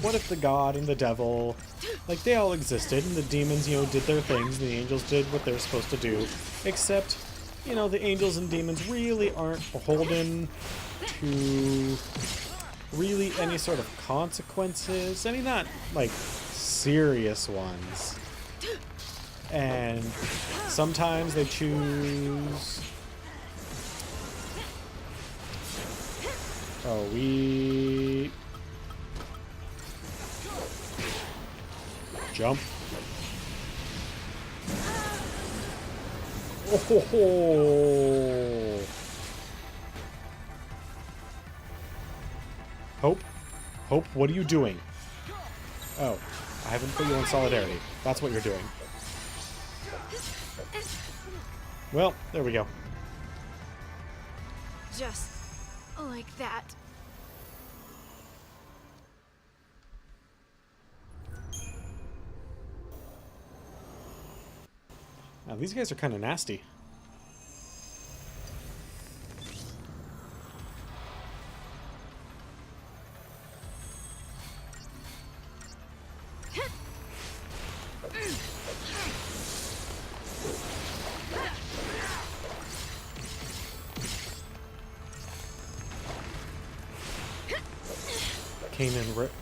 What if the god and the devil, like, they all existed, and the demons, you know, did their things, and the angels did what they're supposed to do, except, you know, the angels and demons really aren't beholden to really any sort of consequences, any not, like, serious ones. And sometimes they choose... Oh, we... Jump. Oh ho ho! Hope? Hope, what are you doing? Oh, I haven't put you on solidarity. That's what you're doing. Well, there we go. Just like that. Now, these guys are kind of nasty.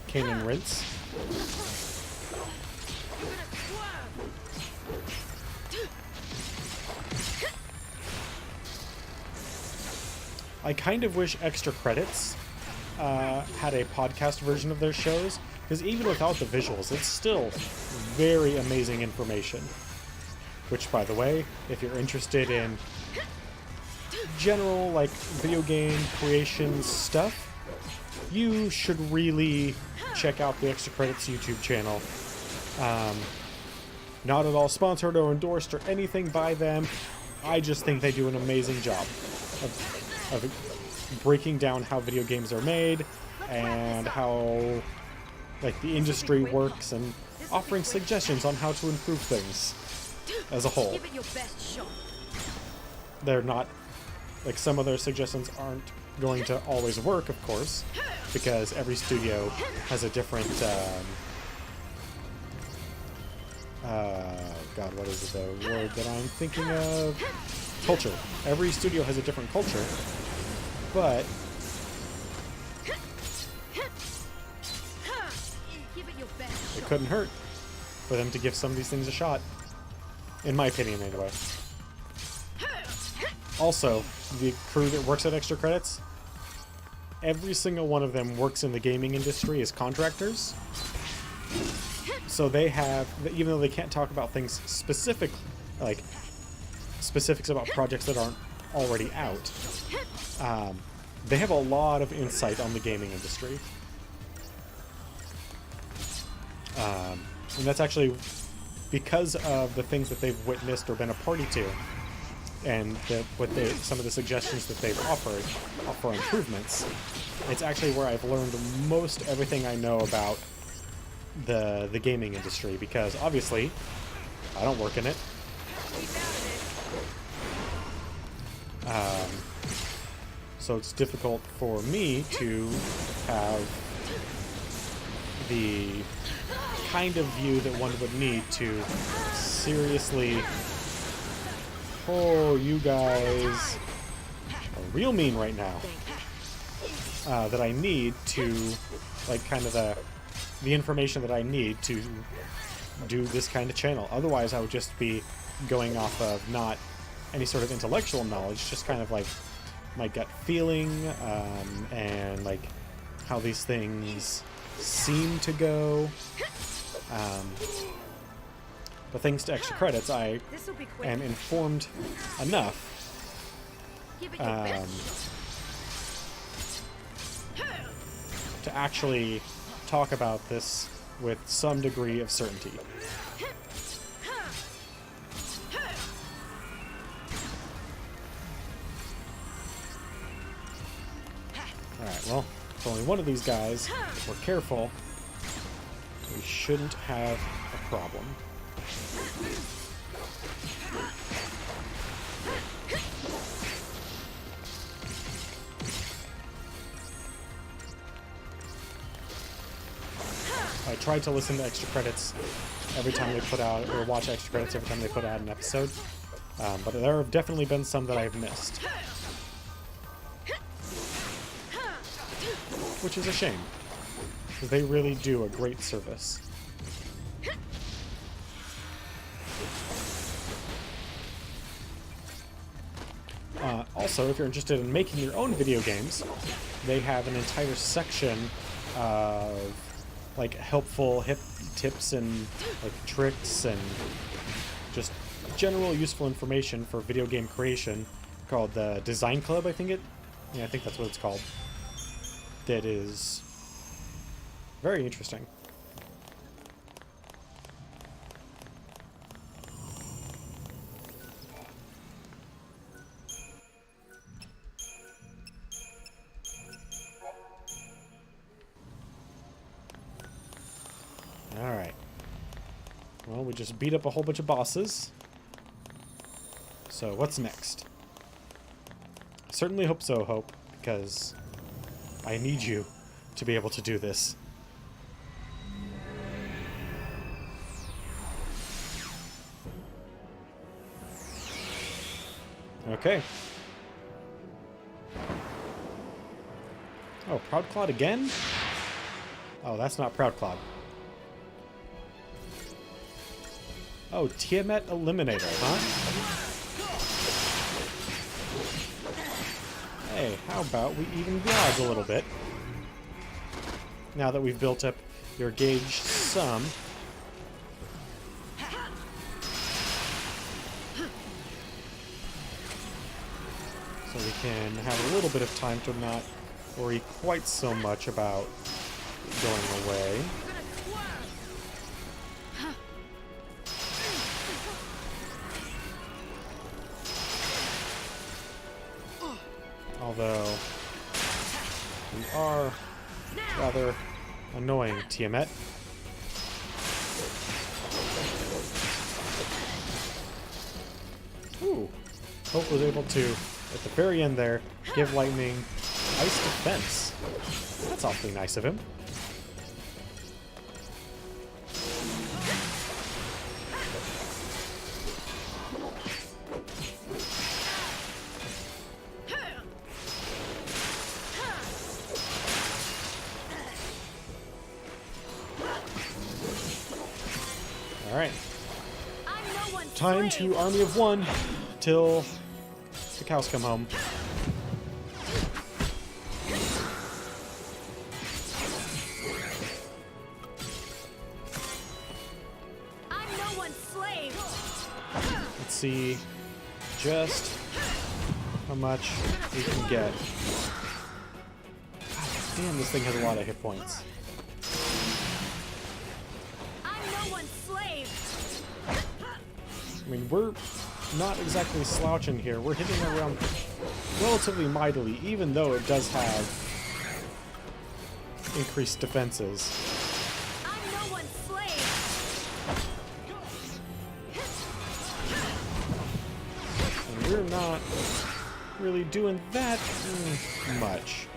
Cane and rinse. I kind of wish Extra Credits had a podcast version of their shows, because even without the visuals, it's still very amazing information. Which, by the way, if you're interested in general, like, video game creation stuff, you should really check out the Extra Credits YouTube channel. Not at all sponsored or endorsed or anything by them. I just think they do an amazing job of breaking down how video games are made and how, like, the industry works, and offering suggestions on how to improve things as a whole. Give it your best shot. They're not, like, some of their suggestions aren't going to always work, of course, because every studio has a different, God, what is the word that I'm thinking of? Culture. Every studio has a different culture, but Give it your best it shot. couldn't hurt for them to give some of these things a shot. In my opinion, anyway. Also, the crew that works at Extra Credits, every single one of them works in the gaming industry as contractors. So they have, even though they can't talk about things specific, like specifics about projects that aren't already out, they have a lot of insight on the gaming industry. And that's actually because of the things that they've witnessed or been a party to, and some of the suggestions that they've offered for improvements. It's actually where I've learned most everything I know about the gaming industry, because obviously I don't work in it. So it's difficult for me to have the kind of view that one would need to seriously. Oh, you guys are real mean right now. That I need to, like, kind of the information that I need to do this kind of channel. Otherwise, I would just be going off of not any sort of intellectual knowledge, just kind of like my gut feeling, and like how these things seem to go. But thanks to Extra Credits, I This'll be quick. am informed enough Give it your best. to actually talk about this with some degree of certainty. Alright, well, if only one of these guys, if we're careful, we shouldn't have a problem. I tried to listen to Extra Credits every time they put out, or watch Extra Credits every time they put out an episode, but there have definitely been some that I've missed. Which is a shame, because they really do a great service. Also, if you're interested in making your own video games, they have an entire section of like helpful tips and like tricks and just general useful information for video game creation called the Design Club, I think I think that's what it's called. That is very interesting. Alright. Well, we just beat up a whole bunch of bosses. So, what's next? I certainly hope so, Hope, because I need you to be able to do this. Okay. Oh, Proud Cloud again? Oh, that's not Proud Cloud. Oh, Tiamat Eliminator, huh? Hey, how about we even the odds a little bit? Now that we've built up your gauge some. So we can have a little bit of time to not worry quite so much about going away. Although, we are rather annoying, Tiamat. Ooh. Hope was able to, at the very end there, give Lightning ice defense. That's awfully nice of him. Alright. I'm no one's Time slave. to army of one till the cows come home. I'm no one's slave. Let's see just how much we can get. God damn, this thing has a lot of hit points. I'm no one's slave. I mean, we're not exactly slouching here. We're hitting around relatively mightily, even though it does have increased defenses. I'm no one's slave. And we're not really doing that much.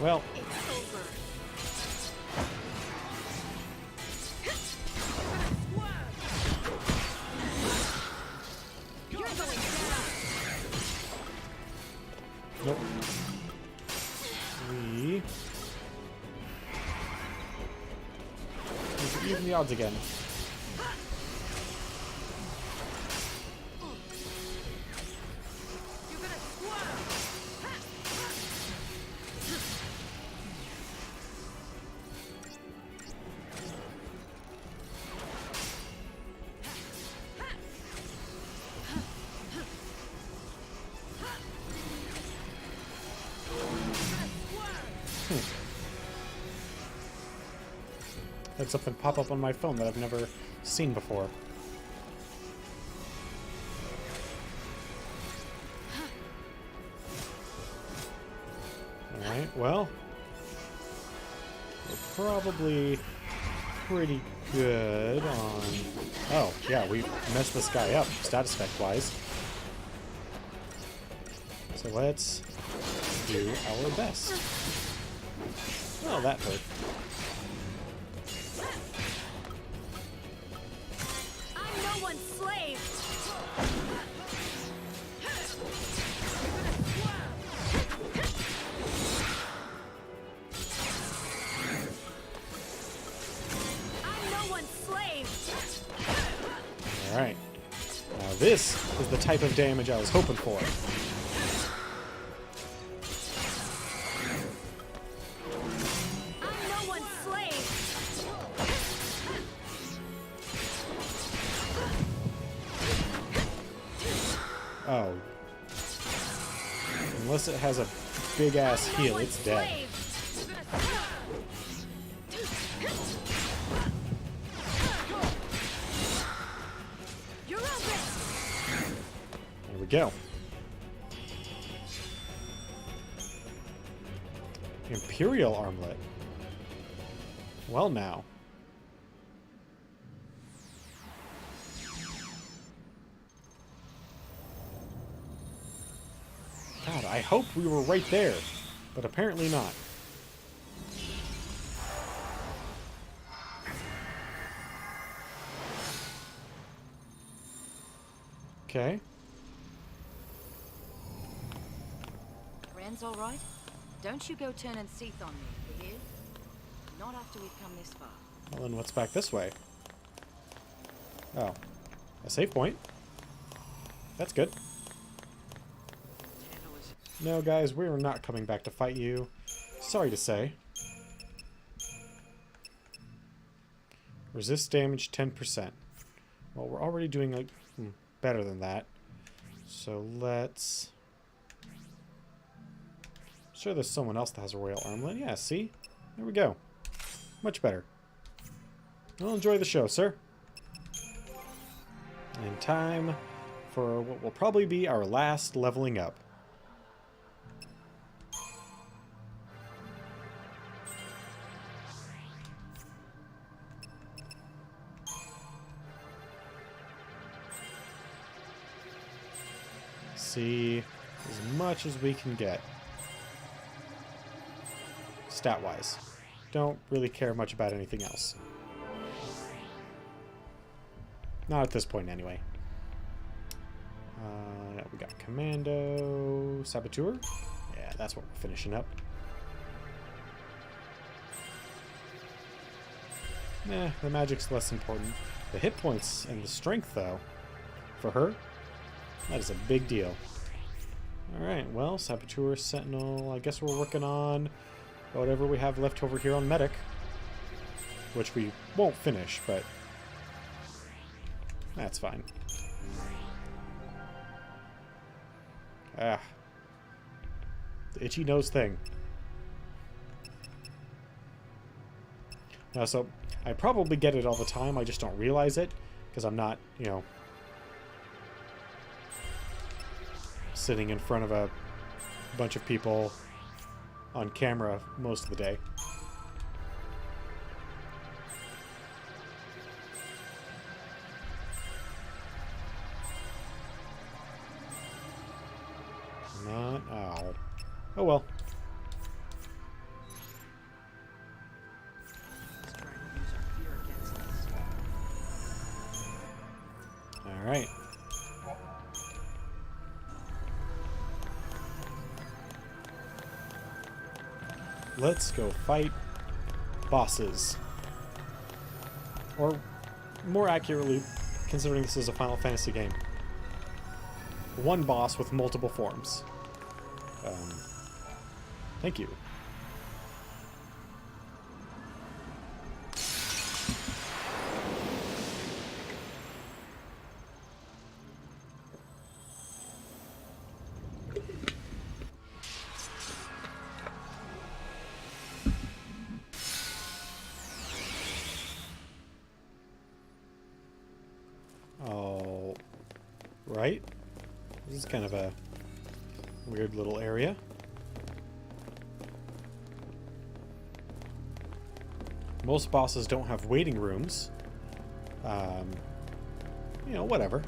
Well, It's over. You're going down. nope. We need to even the odds again. You're gonna squirm. Had something pop up on my phone that I've never seen before. Alright, well, we're probably pretty good on... Oh, yeah, we messed this guy up, status effect wise. So let's do our best. Oh, that hurt. I'm no one's slave. I'm no one's slave. Alright. Now this is the type of damage I was hoping for. I'm no one's slave. Oh. Unless it has a big ass No heal, one's it's dead. slave. You're open. There we go. Imperial armlet. Well now. God, I hoped we were right there, but apparently not. Okay. Ren's all right? Don't you go turning Seath on me, you hear? Not after we've come this far. Well, then what's back this way? Oh. A save point. That's good. No, guys, we are not coming back to fight you. Sorry to say. Resist damage 10%. Well, we're already doing like better than that. So let's... Sure, there's someone else that has a royal armlet. Yeah, see? There we go. Much better. Well, enjoy the show, sir. And time for what will probably be our last leveling up. See as much as we can get. Stat-wise. Don't really care much about anything else. Not at this point, anyway. We got Commando... Saboteur? Yeah, that's what we're finishing up. The magic's less important. The hit points and the strength, though, for her, that is a big deal. Alright, well, Saboteur, Sentinel, I guess we're working on whatever we have left over here on Medic. Which we won't finish, but that's fine. Ah. The itchy nose thing. Now, so, I probably get it all the time, I just don't realize it, because I'm not, you know, sitting in front of a bunch of people on camera most of the day. Not... oh. Oh well. Alright. Let's go fight bosses. Or, more accurately, considering this is a Final Fantasy game, one boss with multiple forms. Thank you. All right. This is kind of a weird little area. Most bosses don't have waiting rooms. You know, whatever.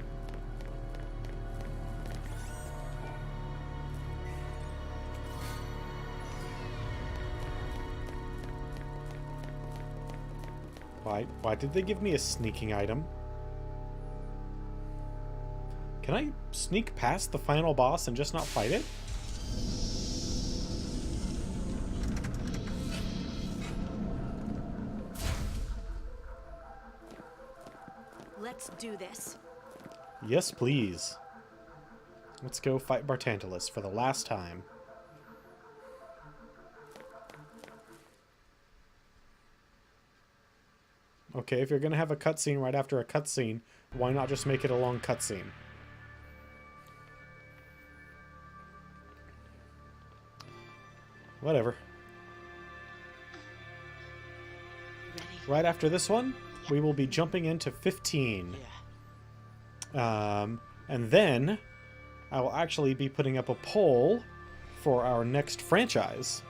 Why did they give me a sneaking item? Can I sneak past the final boss and just not fight it? Let's do this. Yes, please. Let's go fight Bartantalus for the last time. Okay, if you're gonna have a cutscene right after a cutscene, why not just make it a long cutscene? Whatever. Ready? Right after this one, we will be jumping into 15. And then I will actually be putting up a poll for our next franchise,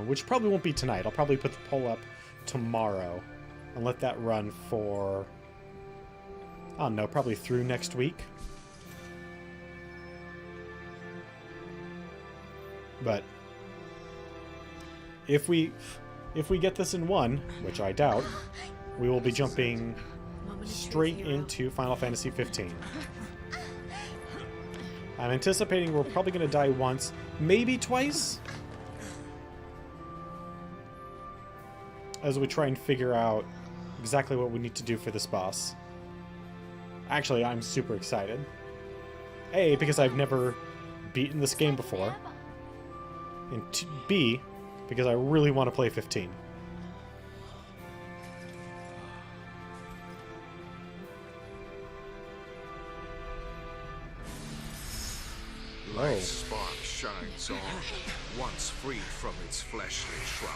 which probably won't be tonight. I'll probably put the poll up tomorrow and let that run for, I don't know, probably through next week. But if we get this in one, which I doubt, we will be jumping straight into Final Fantasy 15. I'm anticipating we're probably going to die once, maybe twice, as we try and figure out exactly what we need to do for this boss. Actually, I'm super excited. A, because I've never beaten this game before, and B, because I really want to play 15. Light spark shines on, once freed from its fleshly shroud.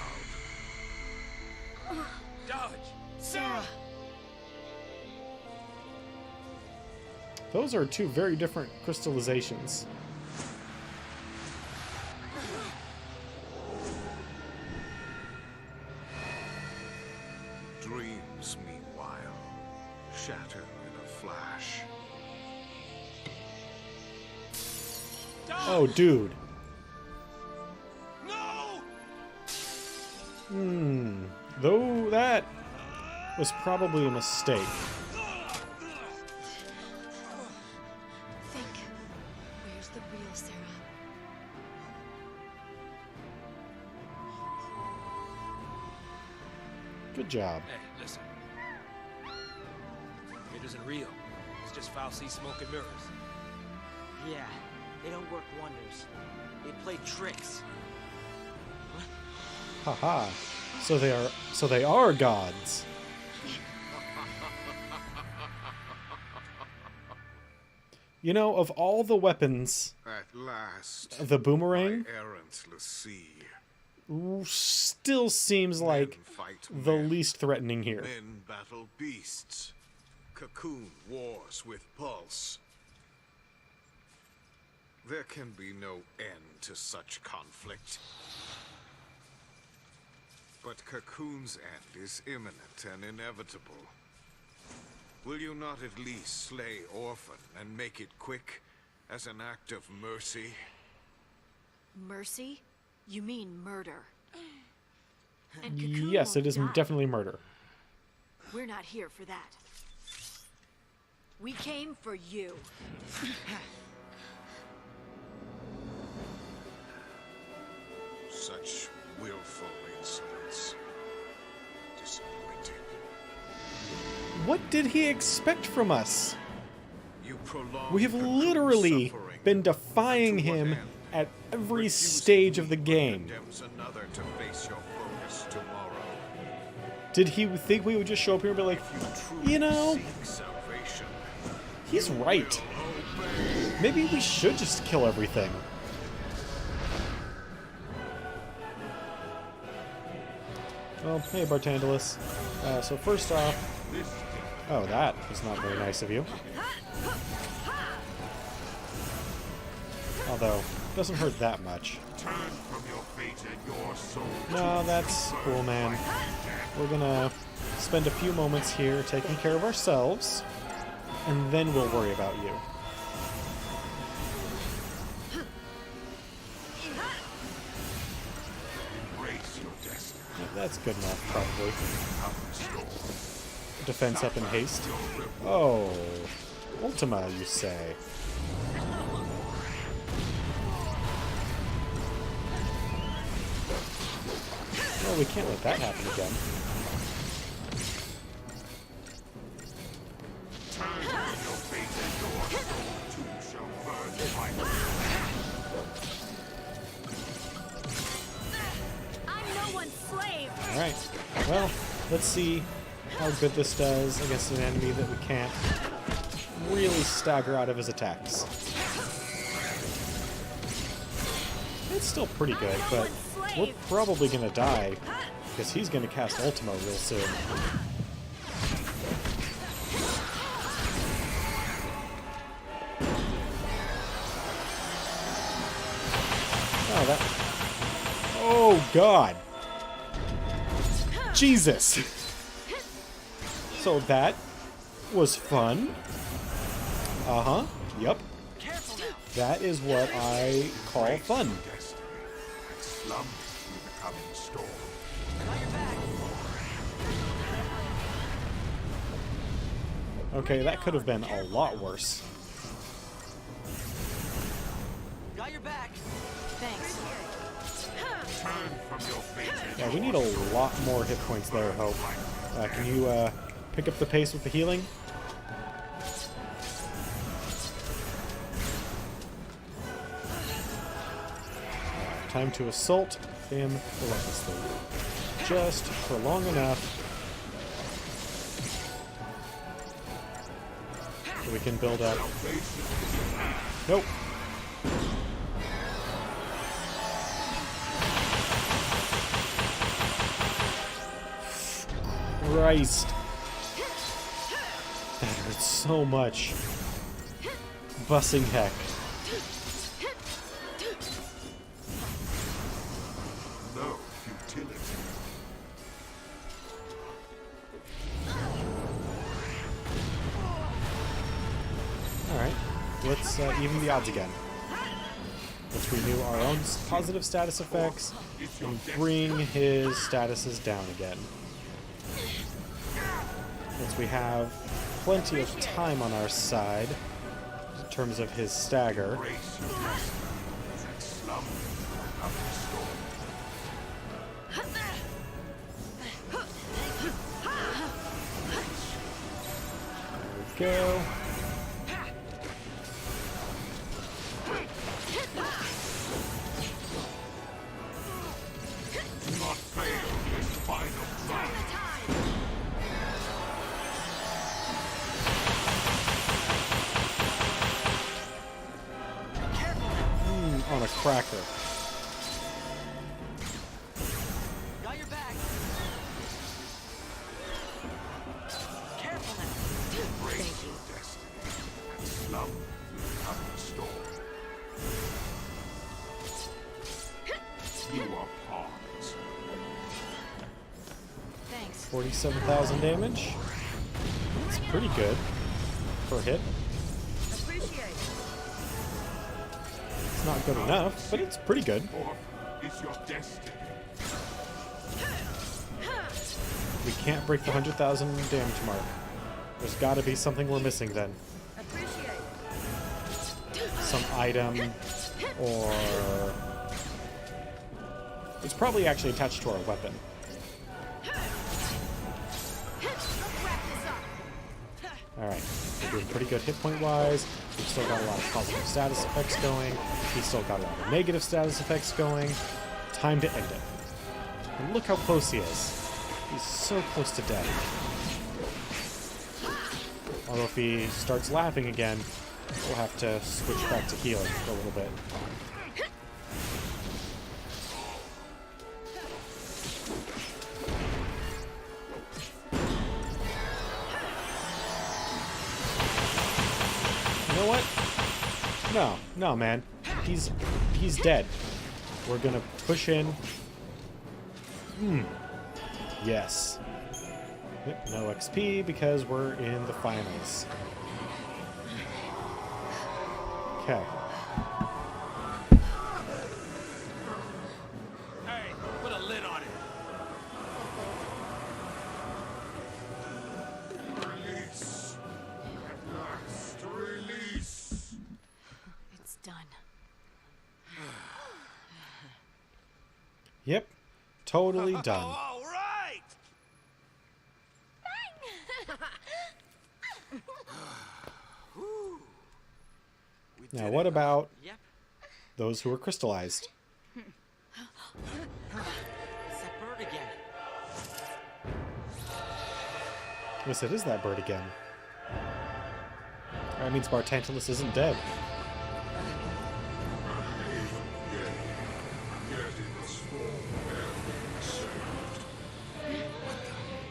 Dodge! Sarah! Those are two very different crystallizations. Dreams, meanwhile, shatter in a flash. Oh, dude. No! Though that was probably a mistake. Think. Where's the real Sarah? Good job. Hey, listen. It isn't real. It's just foul sea smoke and mirrors. Yeah, they don't work wonders. They play tricks. Haha. So they are gods. You know, of all the weapons, At last, the boomerang my errantless sea. still seems like Men fight the men. least threatening here. Men battle beasts. Cocoon wars with pulse. There can be no end to such conflict. But Cocoon's end is imminent and inevitable. Will you not at least slay Orphan and make it quick as an act of mercy? Mercy? You mean murder. And Cocoon Yes, it won't is die. definitely murder. We're not here for that. We came for you. Such willful insolence. Disappointing. What did he expect from us? You prolong We have Cocoon's literally suffering. been defying To what him end? at every Refusing stage of the me game. condemns another to face your focus tomorrow. Did he think we would just show up here and be like, Truly you know, seek salvation. he's right. Obey. Maybe we should just kill everything. Well, hey, Bartandalus. So first off... Oh, that was not very nice of you. Although, it doesn't hurt that much. Turn from your fate and your soul. No, that's cool, man. We're gonna spend a few moments here taking care of ourselves, and then we'll worry about you. Embrace your destiny. Yeah, that's good enough, probably. Defense up in haste. Oh, Ultima, you say? Well, we can't let that happen again. I'm no one's slave. Alright, well, let's see how good this does against an enemy that we can't really stagger out of his attacks. It's still pretty good, but we're probably going to die because he's going to cast Ultima real soon. Oh, that... Oh, God! Jesus! So that was fun. Uh-huh. Yep. Careful now. That is what I call fun. Slum through the coming storm. Got your back. Okay, that could have been a lot worse. Got your back. Thanks. Turn from your fate and Yeah, we need a lot more hit points there, Hope. Can you pick up the pace with the healing? Time to assault him relentlessly. Just for long enough so we can build up. Nope. Christ. That hurts so much. Bussing heck. no futility. Alright, let's even the odds again. Let's renew our own positive status effects and bring his statuses down again. Since we have plenty of time on our side in terms of his stagger. Slum through the coming storm. go. Not fail this final try. On a cracker. Got your back. Careful now. Embrace your destiny and slum you have in store. You are pawns. Thanks. 47,000 damage. It's pretty good for a hit. Appreciate it. It's not good enough, but it's pretty good. It's your destiny. We can't break the 100,000 damage mark. There's got to be something we're missing then. Appreciate it. Some item, or... It's probably actually attached to our weapon. Alright, we're doing pretty good hit point wise. We've still got a lot of positive status effects going. He's still got a lot of negative status effects going. Time to end it. And look how close he is. He's so close to death. Although if he starts laughing again, we'll have to switch back to healing for a little bit. You know what? No, man. He's dead. We're gonna push in. Yes. Yep, no XP because we're in the finals. Okay. Hey, put a lid on it. Release. At last, release. It's done. Yep. Totally done. All right. Now what about Yep. those who were crystallized? It's that bird again. Yes, it is that bird again. That means Bartantalus isn't dead. Yet in this form, everything saved.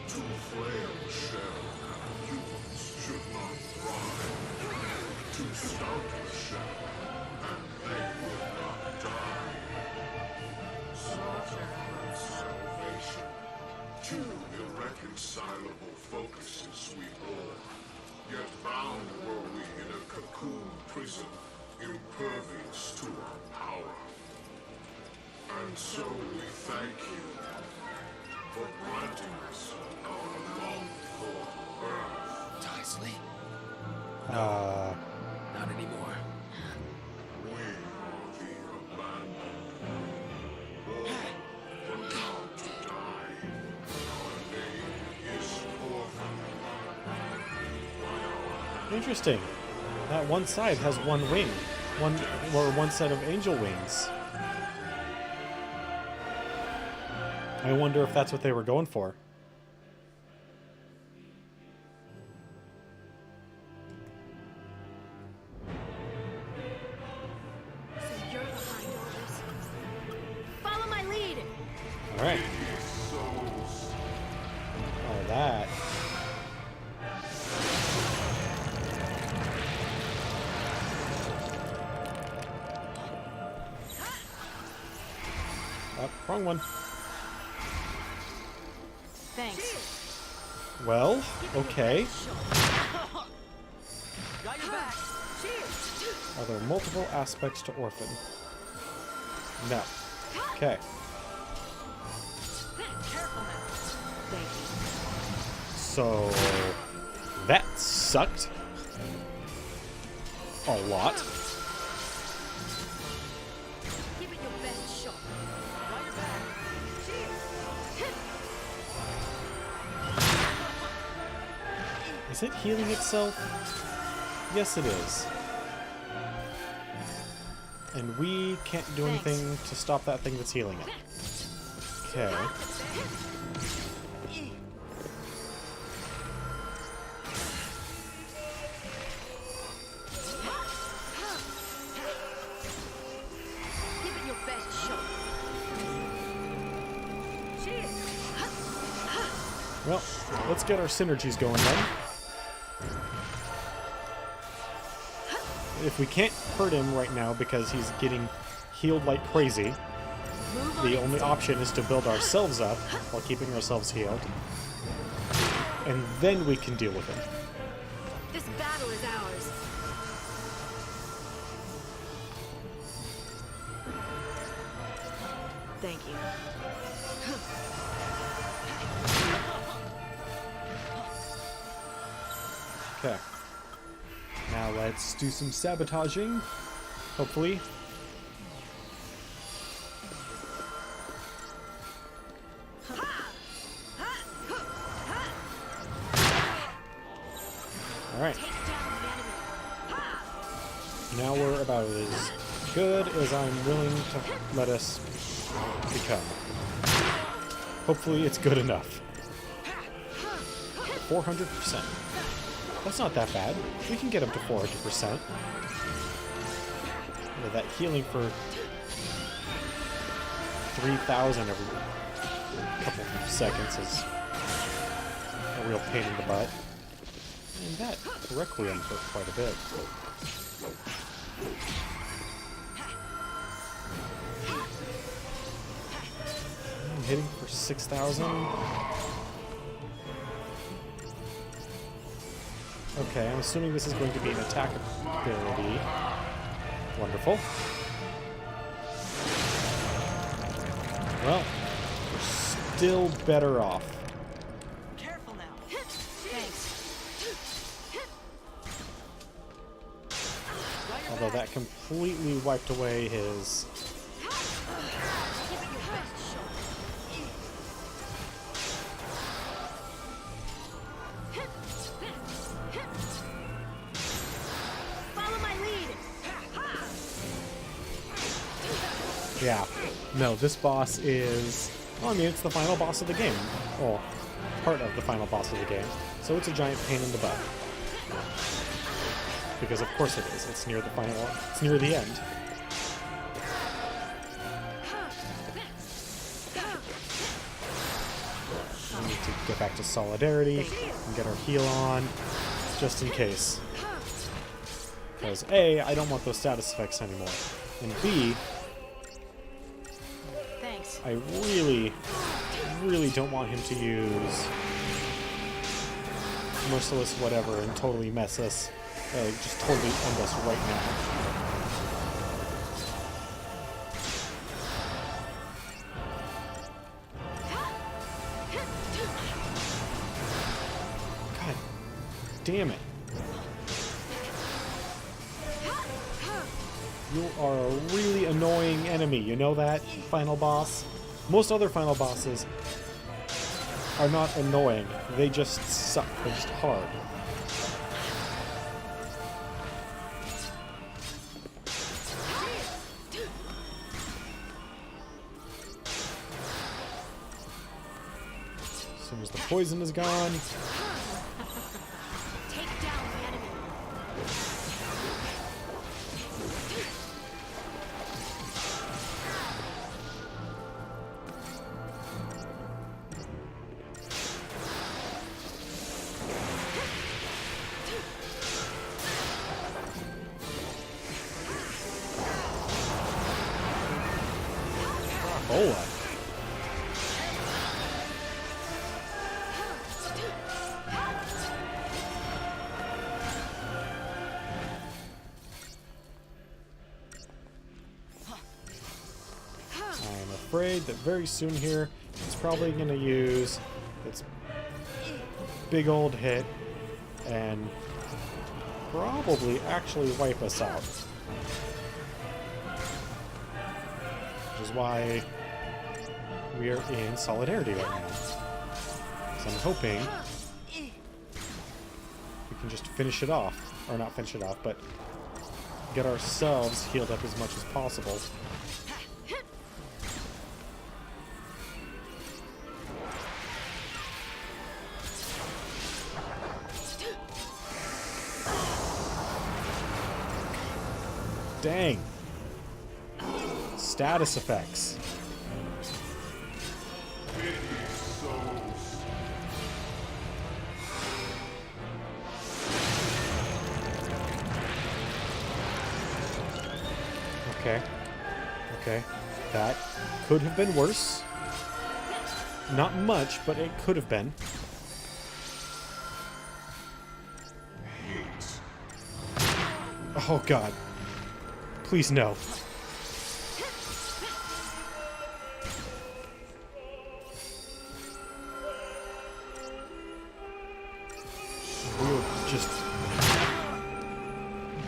To flail shell, humans should not thrive. To stout a shell, and they will not die. Slaughter and salvation. Two irreconcilable focuses we bore. Yet bound were we in a cocoon prison, impervious to our power. And so we thank you for granting us our longed-for birth. Tisley? Uh, Not anymore. We are the abandoned, born but now to die. Our name is Orphan. interesting. That one side has one wing. One set of angel wings. I wonder if that's what they were going for. So you're behind all this. Follow my lead. Alright. Souls. All that. Oh, wrong one. Thanks. Well, okay. Got your back. Are there multiple aspects to Orphan? No. Okay. Careful now. Thank you. So that sucked a lot. Give it your best shot. Got your back. Is Is it healing itself? Yes, it is. And we can't do anything to stop that thing that's healing it. Okay. Give it your best shot. Well, let's get our synergies going then. If we can't hurt him right now because he's getting healed like crazy, the only option is to build ourselves up while keeping ourselves healed. And then we can deal with him. This battle is ours. Thank you. Okay. Now let's do some sabotaging. Hopefully. Alright. Now we're about as good as I'm willing to let us become. Hopefully it's good enough. 400%. That's not that bad. We can get up to 400%. That healing for 3,000 every couple of seconds is a real pain in the butt. And that Requiem for quite a bit. I'm hitting for 6,000. Okay, I'm assuming this is going to be an attack ability. Wonderful. Well, we're still better off. Careful now. Thanks. Although that completely wiped away his... Give it your best shot. Follow my lead. Yeah. No, this boss is... Well, I mean, it's the final boss of the game. Well, part of the final boss of the game. So it's a giant pain in the butt. Because of course it is. It's near the final... It's near the end. We need to get back to Solidarity and get our heal on, just in case. Because A, I don't want those status effects anymore. And B, Thanks. I really don't want him to use Merciless whatever and totally mess us, just totally end us right now. God damn it. You are a really annoying enemy, you know that, final boss? Most other final bosses are not annoying, they just suck, they're just hard. As soon as the poison is gone, Take down the enemy. Bola. I'm afraid that very soon here, it's probably going to use its big old hit and probably actually wipe us out. Which is why we are in Solidarity right now. So I'm hoping can just finish it off. Or not finish it off, but get ourselves healed up as much as possible. Dang. Status effects. Okay. Okay. That could have been worse. Not much, but it could have been. Oh god. Please no. We were just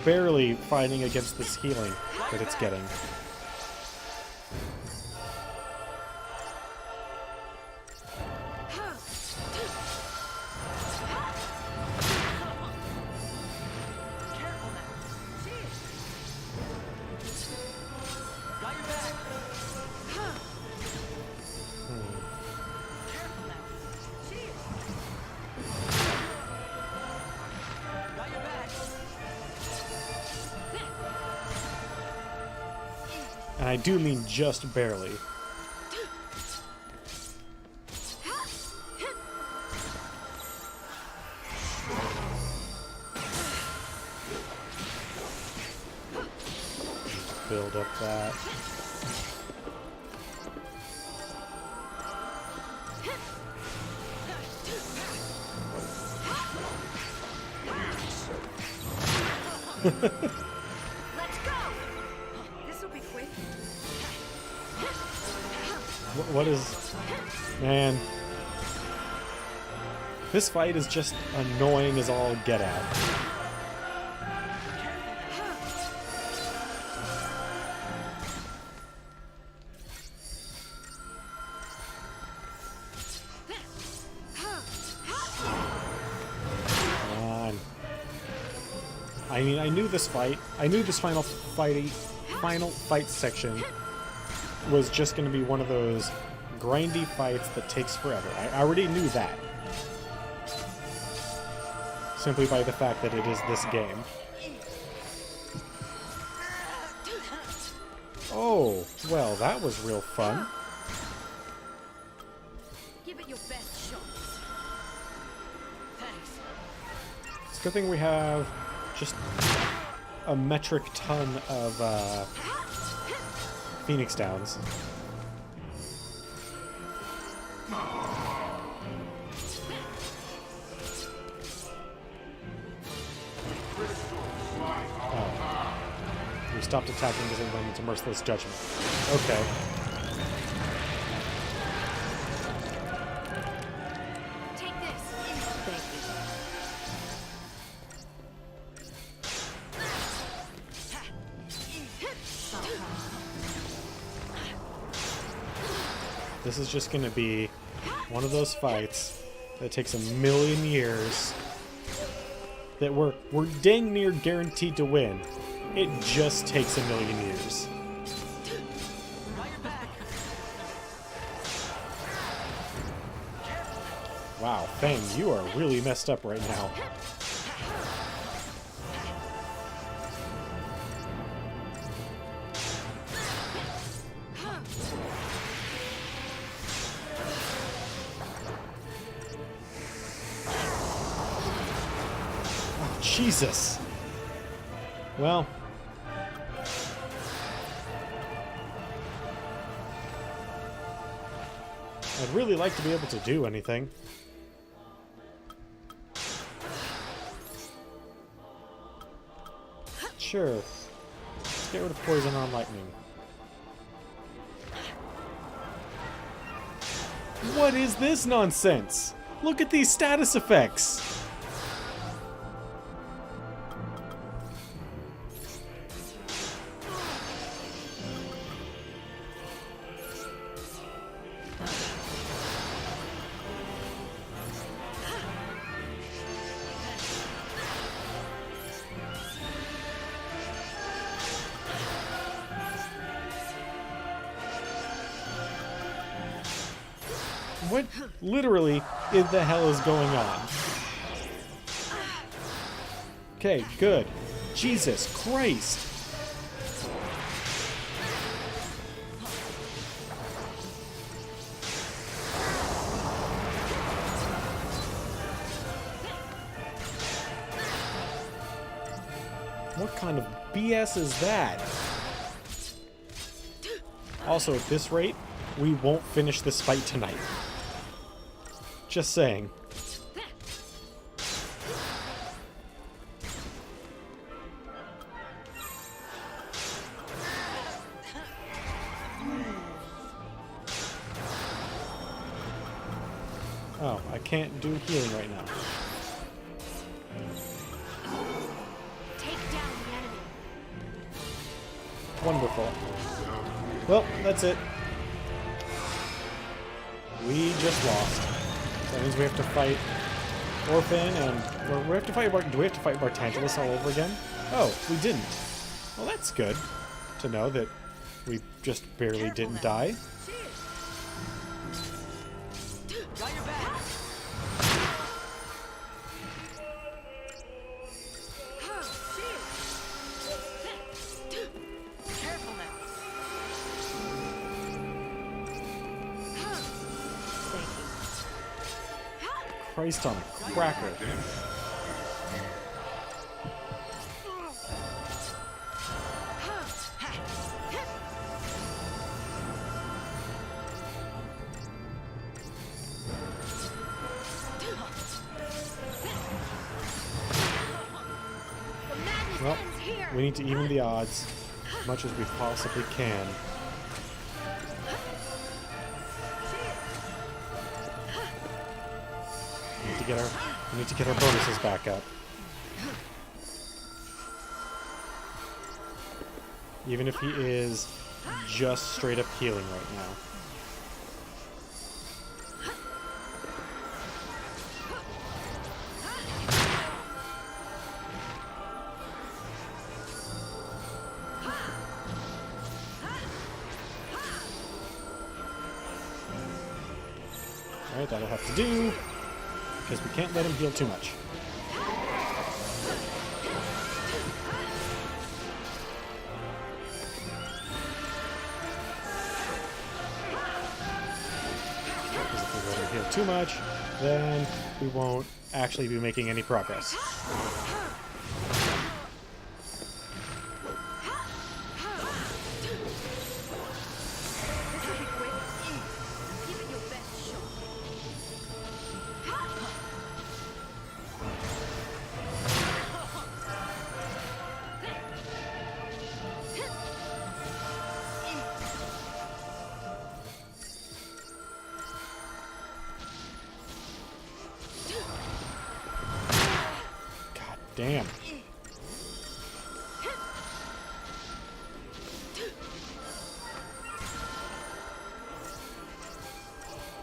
barely fighting against this healing that it's getting. And I do mean just barely. Build up that. Let's go. This'll be quick. What is... Man. This fight is just annoying as all get out. Come on. I mean, I knew this fight. I knew this final fight section was just going to be one of those grindy fights that takes forever. I already knew that. Simply by the fact that it is this game. Oh, well, that was real fun. Give it your best shot. Thanks. It's a good thing we have just a metric ton of Phoenix Downs. We stopped attacking because it went into merciless judgment. Okay. Take this. Thank you. This is just going to be one of those fights that takes a million years that we're dang near guaranteed to win. It just takes a million years. Wow, Fang, you are really messed up right now. Oh, Jesus. Well, I'd really like to be able to do anything. Sure. Let's get rid of poison on lightning. What is this nonsense? Look at these status effects! What literally in the hell is going on? Okay, good. Jesus Christ. What kind of BS is that? Also, at this rate, we won't finish this fight tonight. Just saying. Oh, I can't do healing right now. Take down the enemy. Wonderful. Well, that's it. We just lost. That means we have to fight Orphan and... Or we have to fight do we have to fight Bartangelus all over again? Oh, we didn't. Well, that's good to know that we just barely didn't die. Got your back. Careful now. Christ on a cracker. Well, we need to even the odds as much as we possibly can. We need to get our bonuses back up. Even if he is just straight up healing right now. Alright, that'll have to do. Because we can't let him heal too much. Because if we let him heal too much, then we won't actually be making any progress. Damn.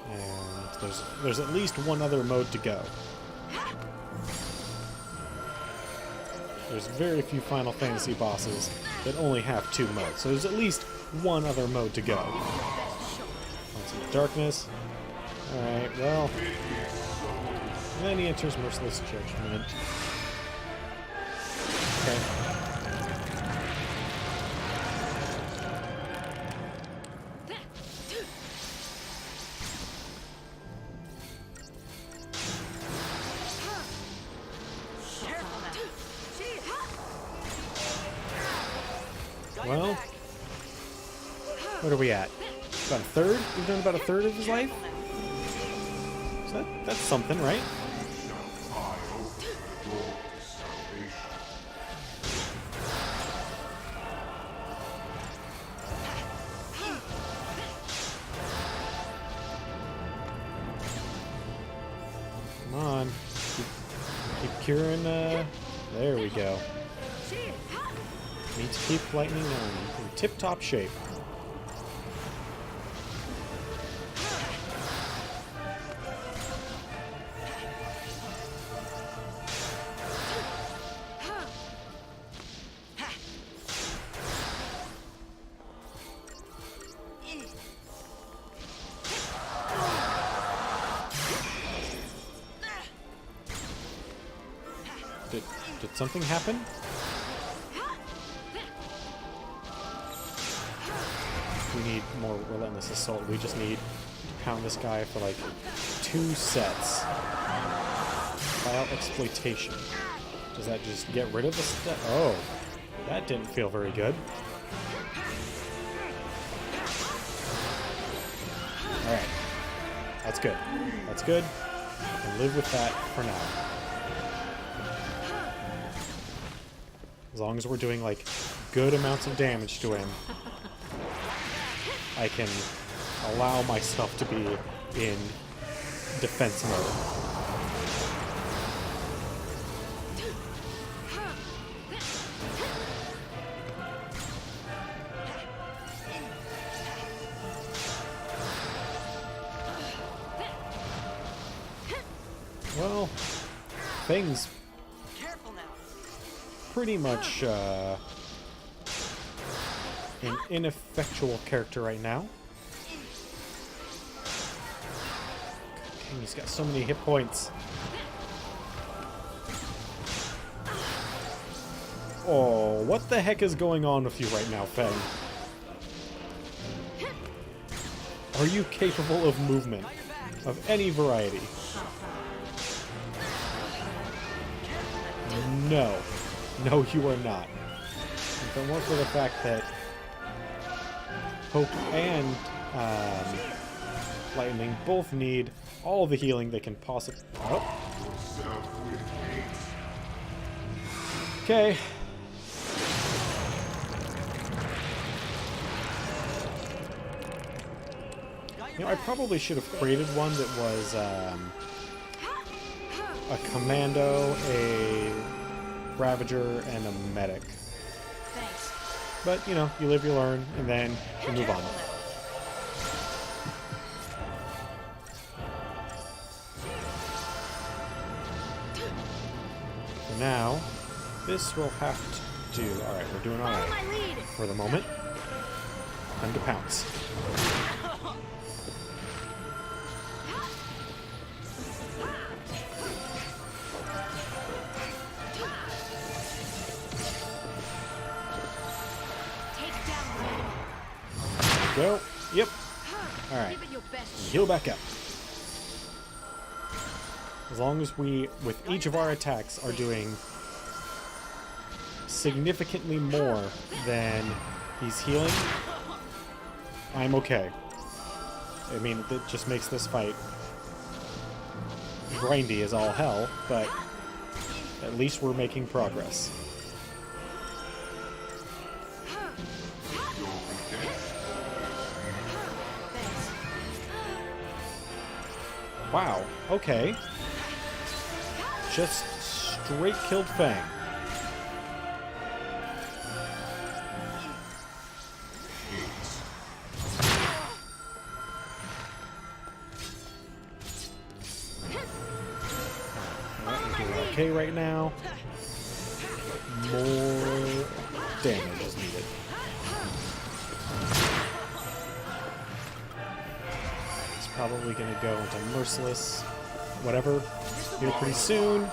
And there's at least one other mode to go. There's very few Final Fantasy bosses that only have 2 modes, so there's at least one other mode to go. Want some darkness? Alright, well... And then he enters Merciless Judgment. Okay. Well, what are we at? About a third? We've done about a third of his life? So that's something, right? Come on. Keep curing, there we go. Need to keep lightning on in tip-top shape. Did something happen? We need more relentless assault. We just need to pound this guy for like 2 sets. File exploitation. Does that just get rid of the stuff? Oh, that didn't feel very good. Alright. That's good. That's good. I can live with that for now. As long as we're doing like good amounts of damage to him, I can allow myself to be in defense mode. Well, Fang's pretty much an ineffectual character right now. He's got so many hit points. Oh, what the heck is going on with you right now, Fang? Are you capable of movement of any variety? No. No, you are not. If it weren't for the fact that Hope and Lightning both need all the healing they can possibly... Oh. Okay. You know, I probably should have created one that was a commando, a Ravager, and a medic. Thanks. But, you know, you live, you learn, and then you move on. For now, this will have to do. Alright, we're doing alright. For the moment. Time to pounce. Go. Yep. Alright. Heal back up. As long as we, with each of our attacks, are doing significantly more than he's healing, I'm okay. I mean, it just makes this fight grindy as all hell, but at least we're making progress. Wow, okay. Just straight killed Fang. We're doing okay right now. More damage is needed. Probably going to go into Merciless, whatever, here pretty soon.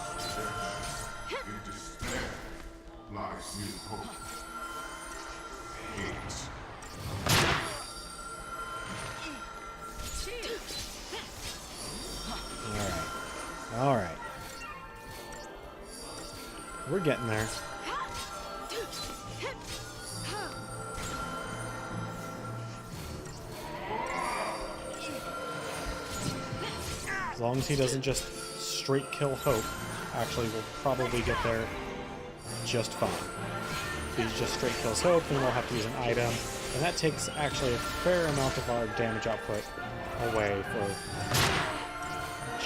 Alright. We're getting there. As long as he doesn't just straight kill Hope, actually we'll probably get there just fine. If he just straight kills Hope, then we'll have to use an item, and that takes actually a fair amount of our damage output away for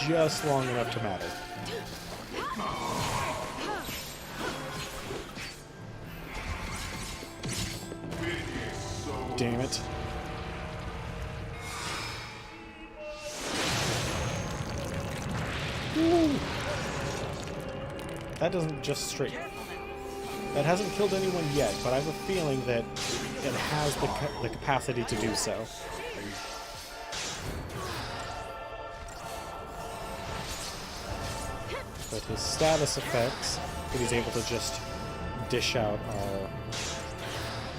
just long enough to matter. Damn it. Ooh. That doesn't just straight... That hasn't killed anyone yet, but I have a feeling that it has the capacity to do so. But his status effects that he's able to just dish out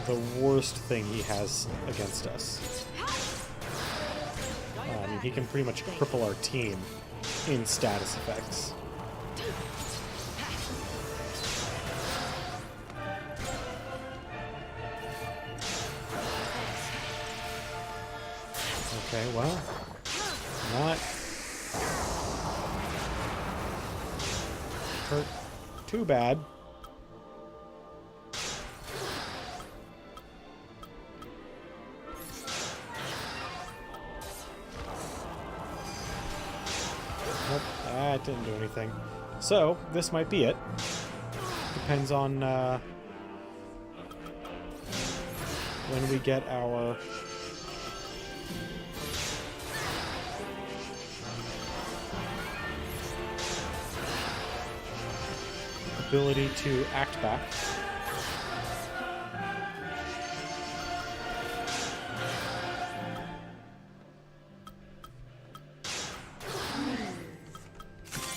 the worst thing he has against us. I mean, he can pretty much cripple our team in status effects. Okay, well, not hurt too bad. Nope, that didn't do anything. So, this might be it. Depends on when we get our ability to act back.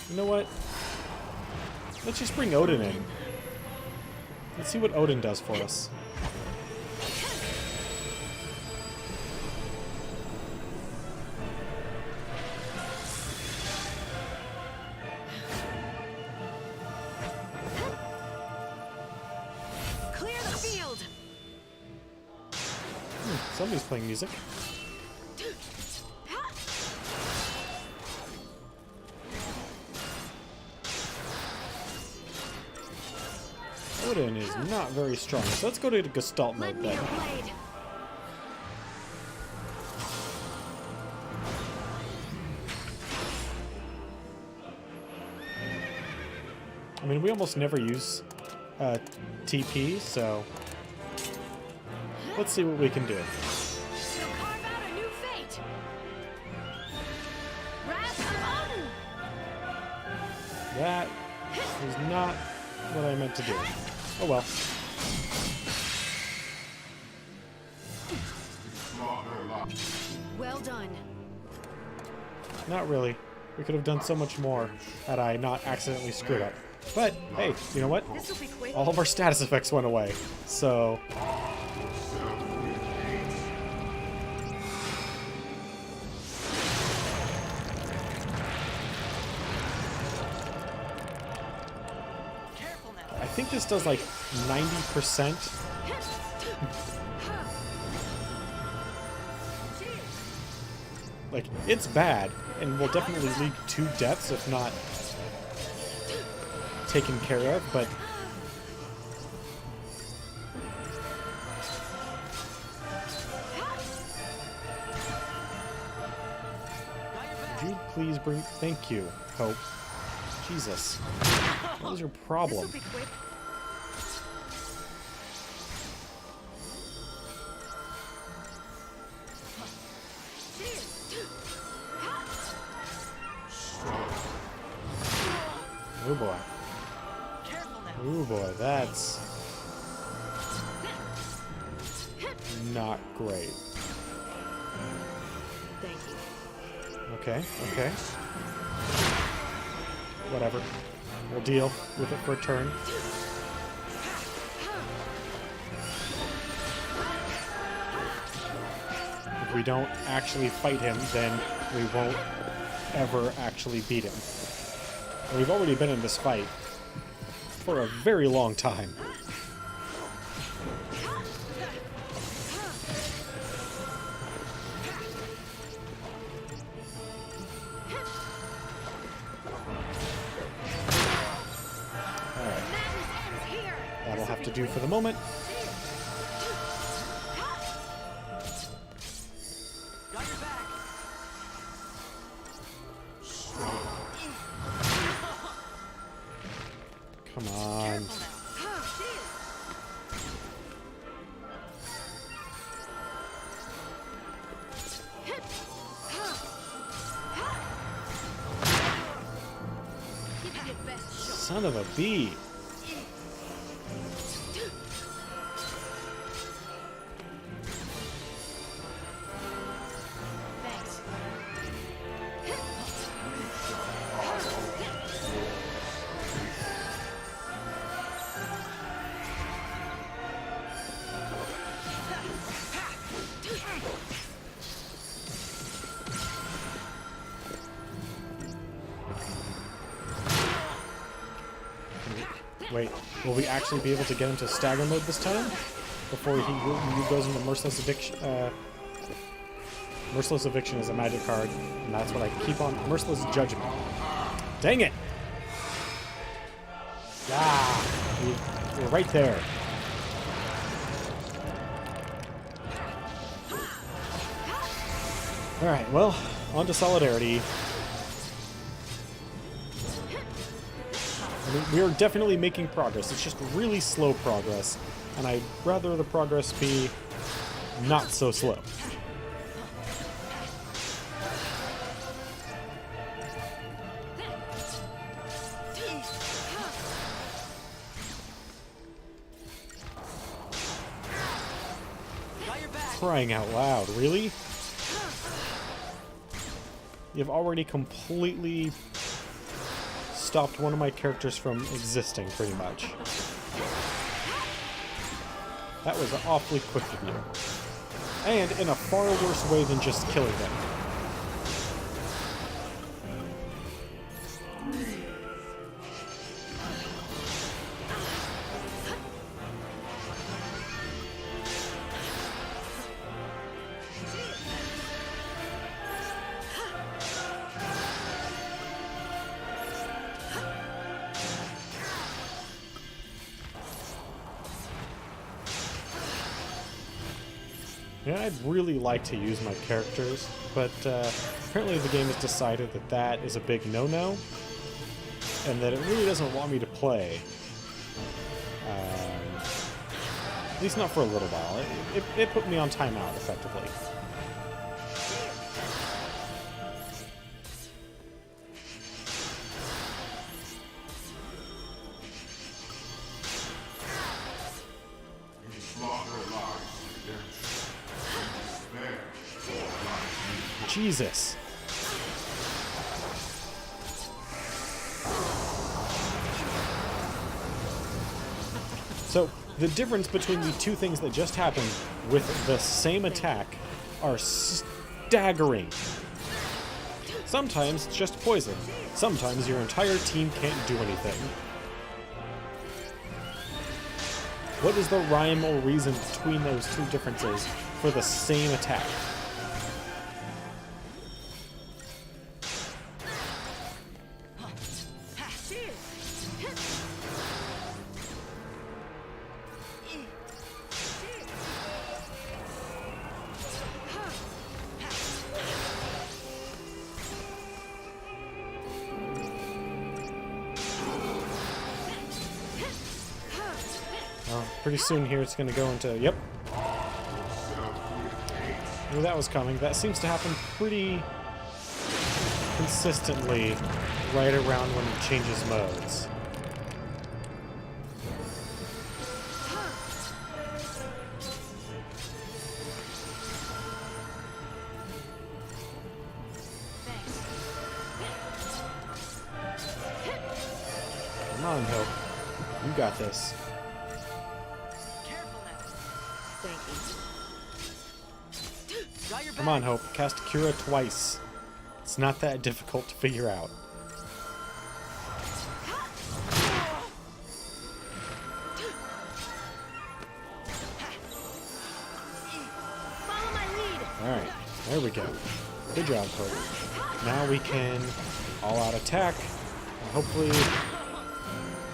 You know what? Let's just bring Odin in. Let's see what Odin does for us. Clear the field. Somebody's playing music. Odin is not very strong, so let's go to Gestalt mode Lend me then. your blade. I mean, we almost never use TP, so let's see what we can do. She'll carve out a new fate. Wrath of Odin. That is not what I meant to do. Oh well. Well done. Not really. We could have done so much more had I not accidentally screwed up. But, hey, you know what? This will be quick. All of our status effects went away. So, Careful now. I think this does like 90%. Like, it's bad, and will definitely lead to deaths if not taken care of, but would you please bring... Thank you, Hope. Jesus. What was your This problem? will be quick. Oh boy. Careful now. Oh boy, that's not great. Thank you. Okay, okay. Whatever. We'll deal with it for a turn. If we don't actually fight him, then we won't ever actually beat him. And we've already been in this fight for a very long time. Alright, Madness ends here. that'll have to do for the moment. Got your back. Come on. Careful now. Give it your best shot. Son of a bee. Thanks. Wait, will we actually be able to get him to stagger mode this time? Before he goes into Merciless Eviction? Merciless Eviction is a magic card, and that's what I keep on. Merciless Judgment. Dang it! Ah! We're right there. Alright, well, on to Solidarity. I mean, we are definitely making progress. It's just really slow progress, and I'd rather the progress be not so slow. Crying out loud, really? You've already completely stopped one of my characters from existing, pretty much. That was awfully quick of you. And in a far worse way than just killing them. Yeah, I'd really like to use my characters, but apparently the game has decided that that is a big no-no, and that it really doesn't want me to play. At least not for a little while. It put me on timeout, effectively. Jesus. So, the difference between the two things that just happened with the same attack are staggering. Sometimes it's just poison. Sometimes your entire team can't do anything. What is the rhyme or reason between those two differences for the same attack? Pretty soon here it's going to go into, yep. Knew that was coming. That seems to happen pretty consistently right around when it changes modes. Come on, Hope. You got this. Come on, Hope. Cast Cura twice. It's not that difficult to figure out. Alright, there we go. Good job, Hope. Now we can all-out attack and hopefully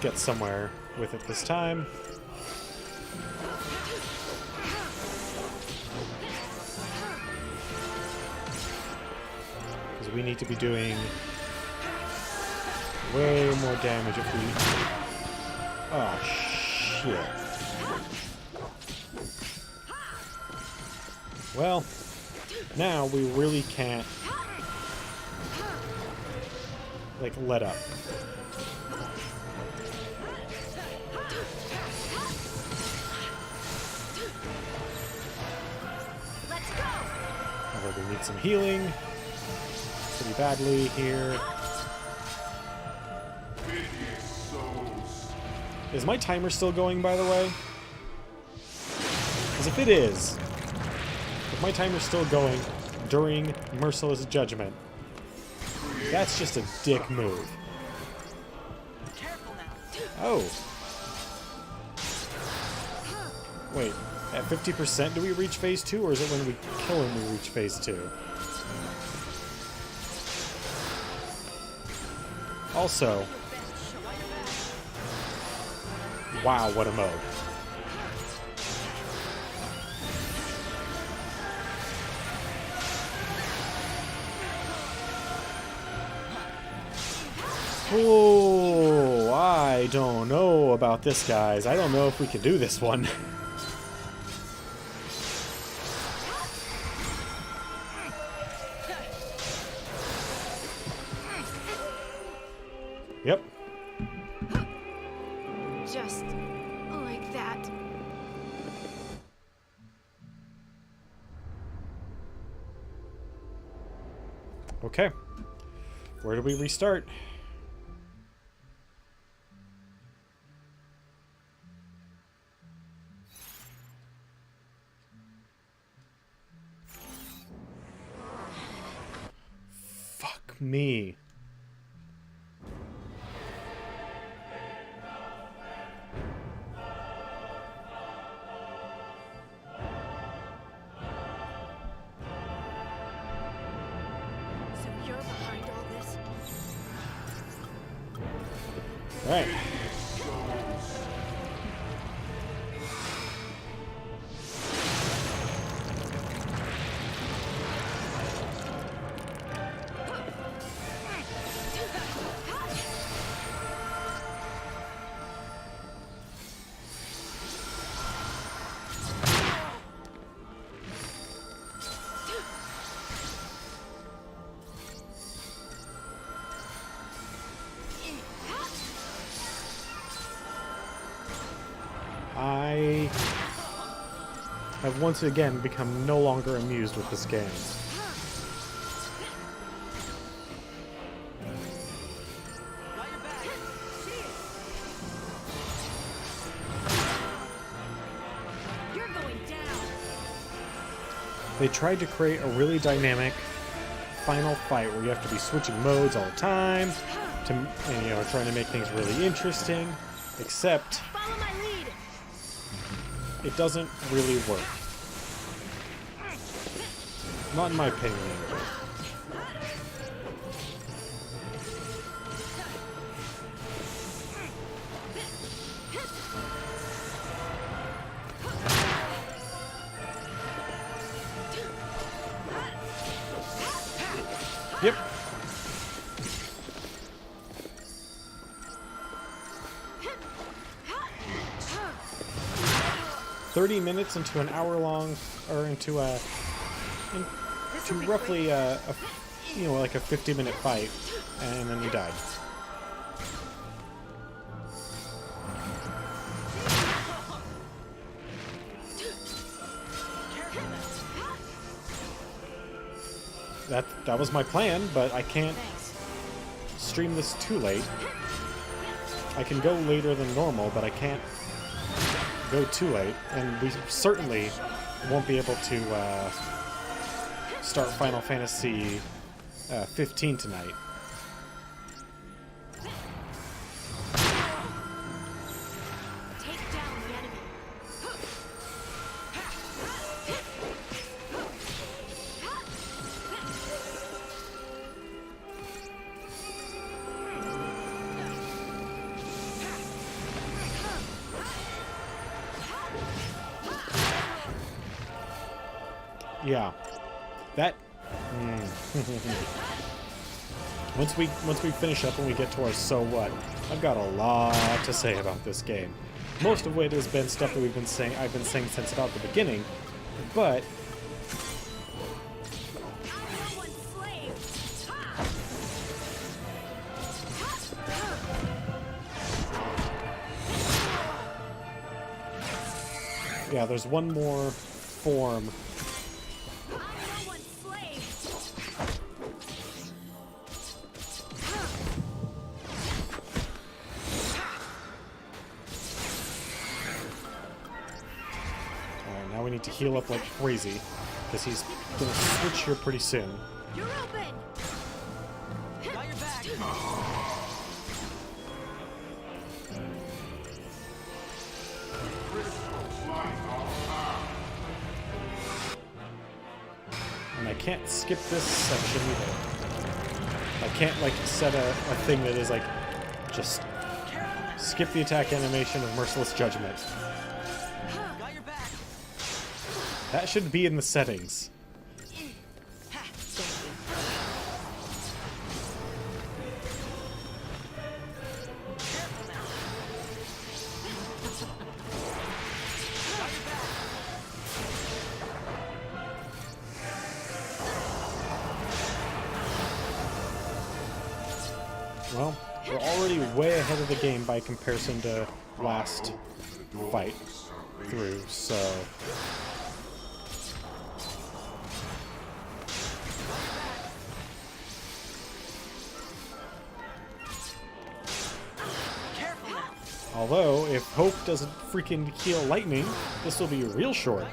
get somewhere with it this time. We need to be doing way more damage if we... Oh, shit. Well, now we really can't, like, let up. Although we need some healing. Pretty badly here. Is my timer still going, by the way? Because if it is, if my timer's still going during Merciless Judgment, that's just a dick move. Oh, Wait, at 50% do we reach phase 2, or is it when we kill him we reach phase 2? Also, wow, what a mode. Oh, I don't know about this, guys. I don't know if we can do this one. Yep. Just like that. Okay. Where do we restart? Fuck me. So you're behind all this? All right. I have once again become no longer amused with this game. You're going down. They tried to create a really dynamic final fight where you have to be switching modes all the time, to, and, you know, trying to make things really interesting, except Follow my lead. it doesn't really work. Not in my opinion. Yep. $30 into an hour long, or into roughly you know, like a 50-minute fight, and then we died. That was my plan, but I can't stream this too late. I can go later than normal, but I can't go too late, and we certainly won't be able to start Final Fantasy 15 tonight. Take down the enemy. Yeah, that. Once we finish up and we get to our so what, I've got a lot to say about this game. Most of it has been stuff that I've been saying since about the beginning, but yeah, there's one more form. Alright, now we need to heal up like crazy, because he's gonna switch here pretty soon. You're open. Got your back. Crystal flight off. can't skip this section either. I can't, like, set a thing that is, like, just skip the attack animation of Merciless Judgment. Got your back. That should be in the settings. Well, we're already way ahead of the game by comparison to last fight through, so... Although, if Hope doesn't freaking heal lightning, this will be real short.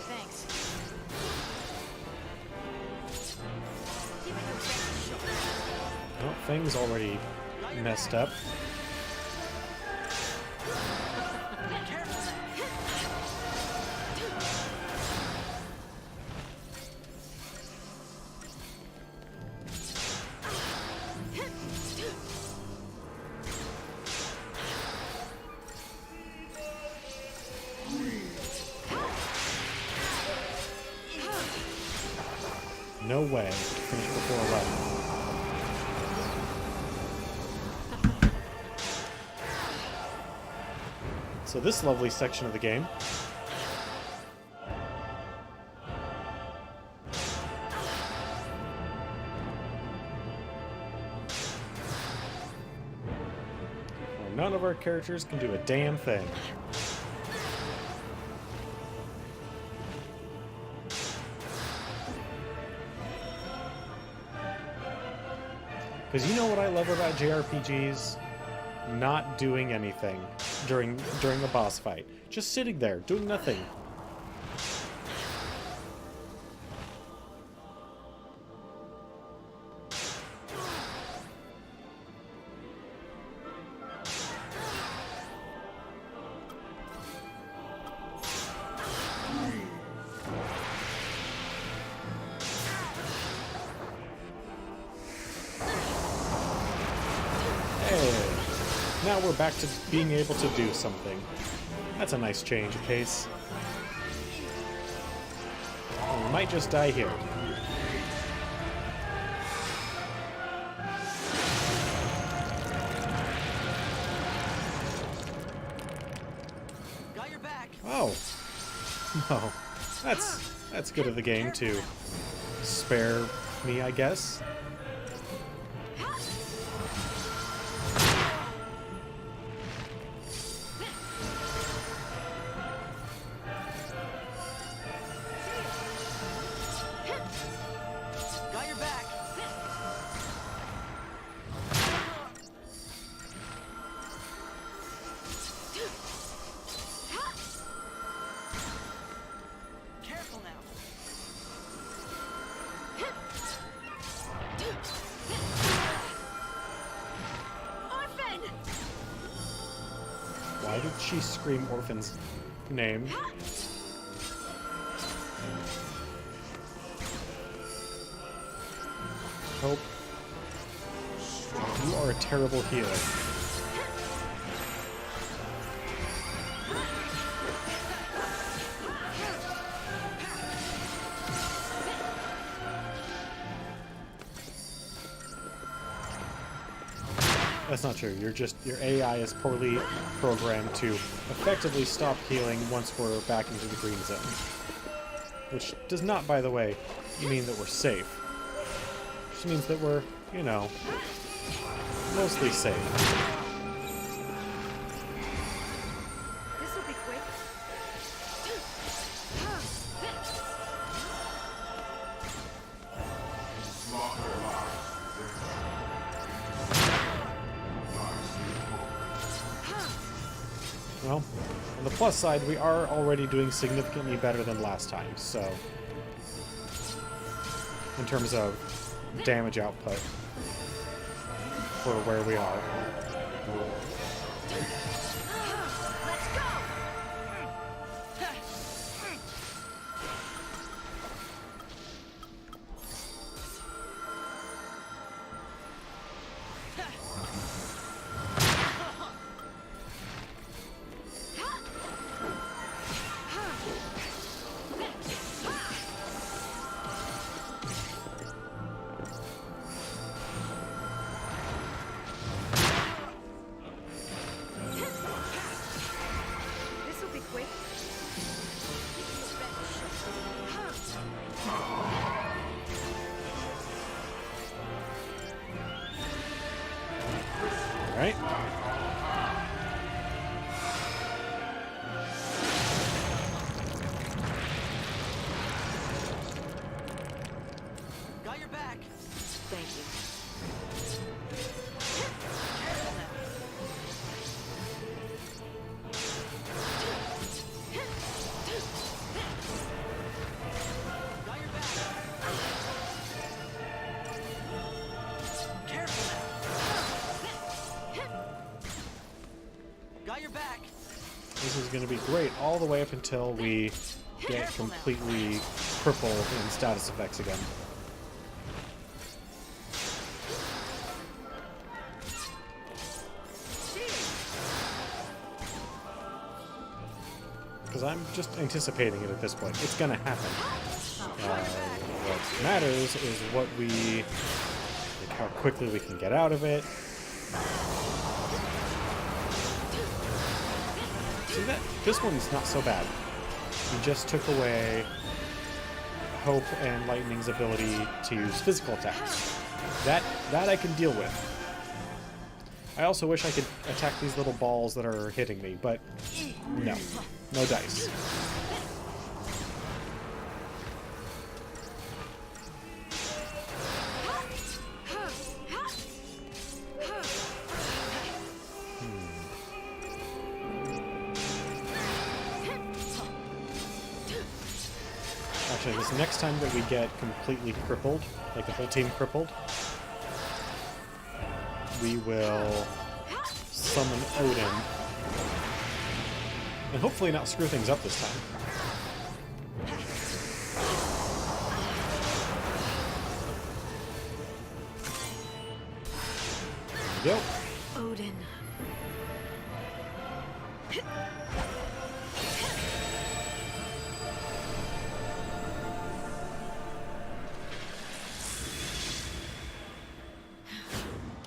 Thanks. Well, Fang's already messed up. No way. Finish before 11. So this lovely section of the game. Well, none of our characters can do a damn thing. Because you know what I love about JRPGs? Not doing anything during a boss fight. Just sitting there, doing nothing. Now we're back to being able to do something. That's a nice change of pace. And we might just die here. Got your back. Oh. No. That's good of the game to spare me, I guess. Got your back. Careful now. Orphan! Why did she scream Orphan's name? Hope. You are a terrible healer. That's not true. Your AI is poorly programmed to effectively stop healing once we're back into the green zone. Which does not, by the way, mean that we're safe. Just means that we're, you know, mostly safe. This'll be quick. Well, on the plus side, we are already doing significantly better than last time, so... in terms of damage output for where we are. Thank you. Careful now. Got your back. This is going to be great all the way up until we get completely crippled in status effects again. Because I'm just anticipating it at this point. It's going to happen. What matters is what like how quickly we can get out of it. See that? This one's not so bad. We just took away Hope and Lightning's ability to use physical attacks. That I can deal with. I also wish I could attack these little balls that are hitting me, but no. No dice. Actually, this next time that we get completely crippled, like the whole team crippled, we will summon Odin. And hopefully not screw things up this time. There we go. Odin.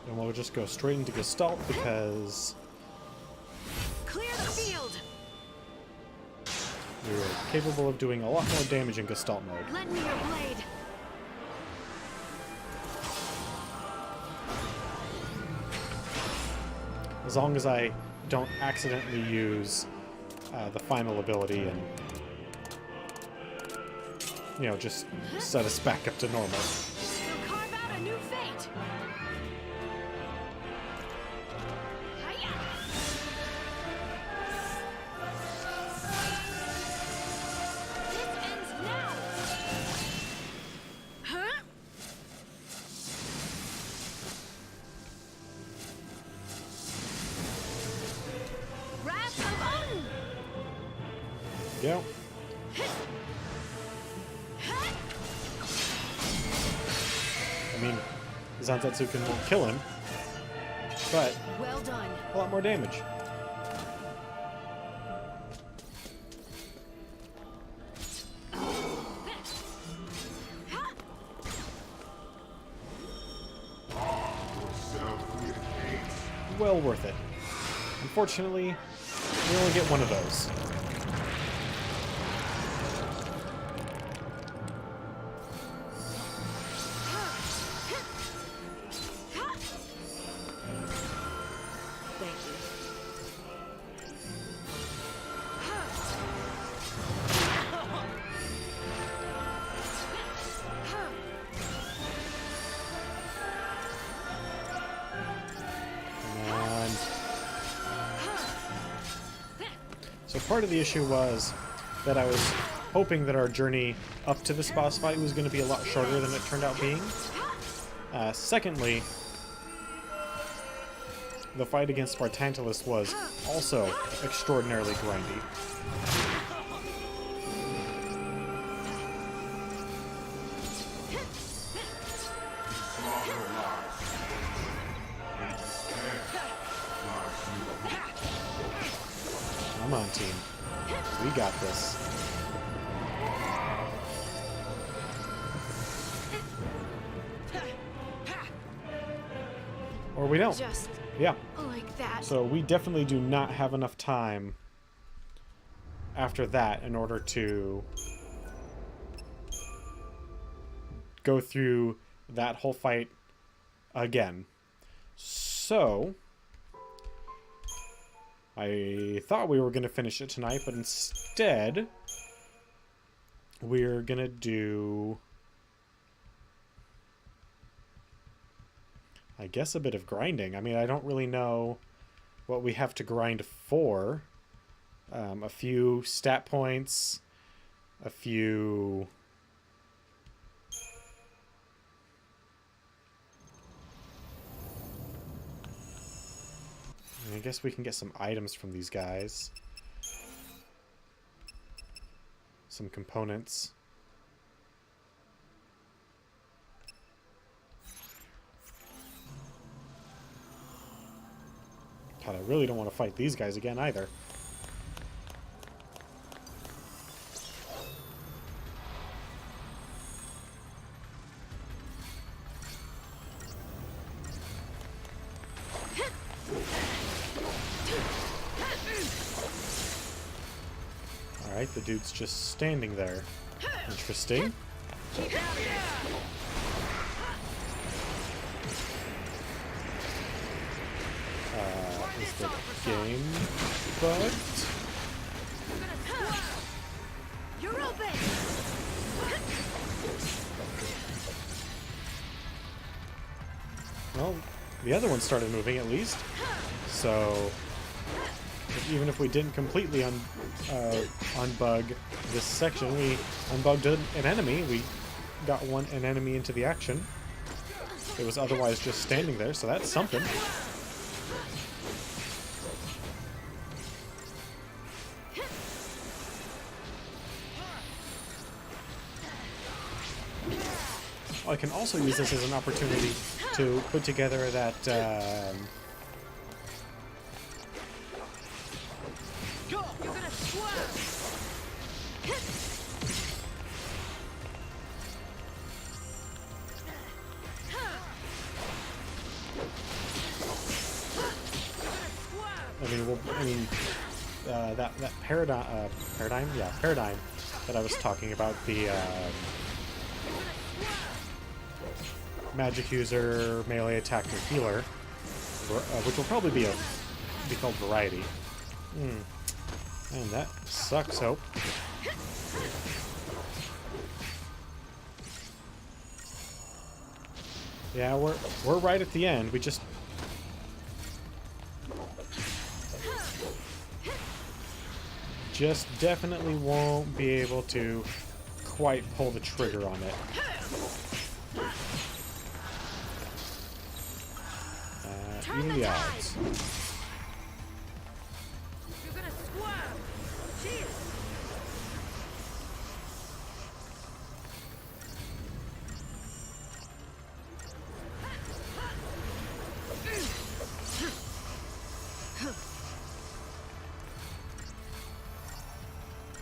And we'll just go straight into Gestalt because Clear the field. we're capable of doing a lot more damage in Gestalt mode. Lend me your blade. As long as I don't accidentally use the final ability and, you know, just set us back up to normal. We'll carve out a new fate. Hiya! This ends now. Huh? Wrath of Odin. Go. I mean, Zantetsuken won't kill him, but Well done. a lot more damage. Well worth it. Unfortunately, we only get one of those. Thank you. Come on. So part of the issue was that I was hoping that our journey up to this boss fight was going to be a lot shorter than it turned out being. Secondly, the fight against Spartantalus was also extraordinarily grindy. Come on, team. We got this. Or we don't. Just Yeah. like that. So we definitely do not have enough time after that in order to go through that whole fight again. So I thought we were going to finish it tonight, but instead we're going to do I guess a bit of grinding. I mean, I don't really know what we have to grind for. A few stat points, a few... I guess we can get some items from these guys. Some components. God, I really don't want to fight these guys again either. Alright, the dude's just standing there. Interesting. Is the game bugged? You're open. Well, the other one started moving at least. So, even if we didn't completely unbug this section, we unbugged an enemy. We got an enemy into the action. It was otherwise just standing there, so that's something. I can also use this as an opportunity to put together that Go. You're gonna swerve. that paradigm that I was talking about, the magic user, melee attacker, healer, which will probably be called variety. And that sucks. Hope. Yeah, we're right at the end. We just definitely won't be able to quite pull the trigger on it. Even the odds. You're gonna swerve. Cheers.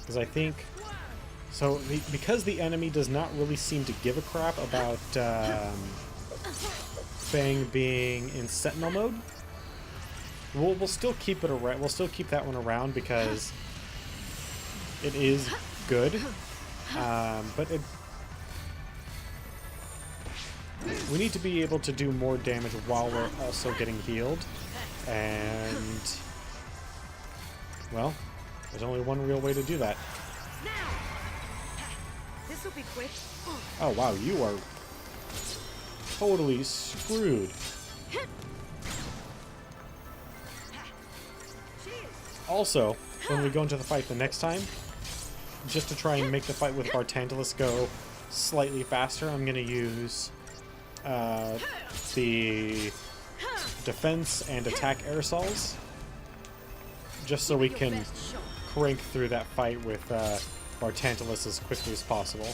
Because I think... So, because the enemy does not really seem to give a crap about Fang being in Sentinel mode, we'll still keep it around. We'll still keep that one around because it is good. But we need to be able to do more damage while we're also getting healed. And... well, there's only one real way to do that. This'll be quick. Oh wow, you are totally screwed. Also, when we go into the fight the next time, just to try and make the fight with Bartantalus go slightly faster, I'm going to use the defense and attack aerosols, just so we can crank through that fight with Bartantalus as quickly as possible.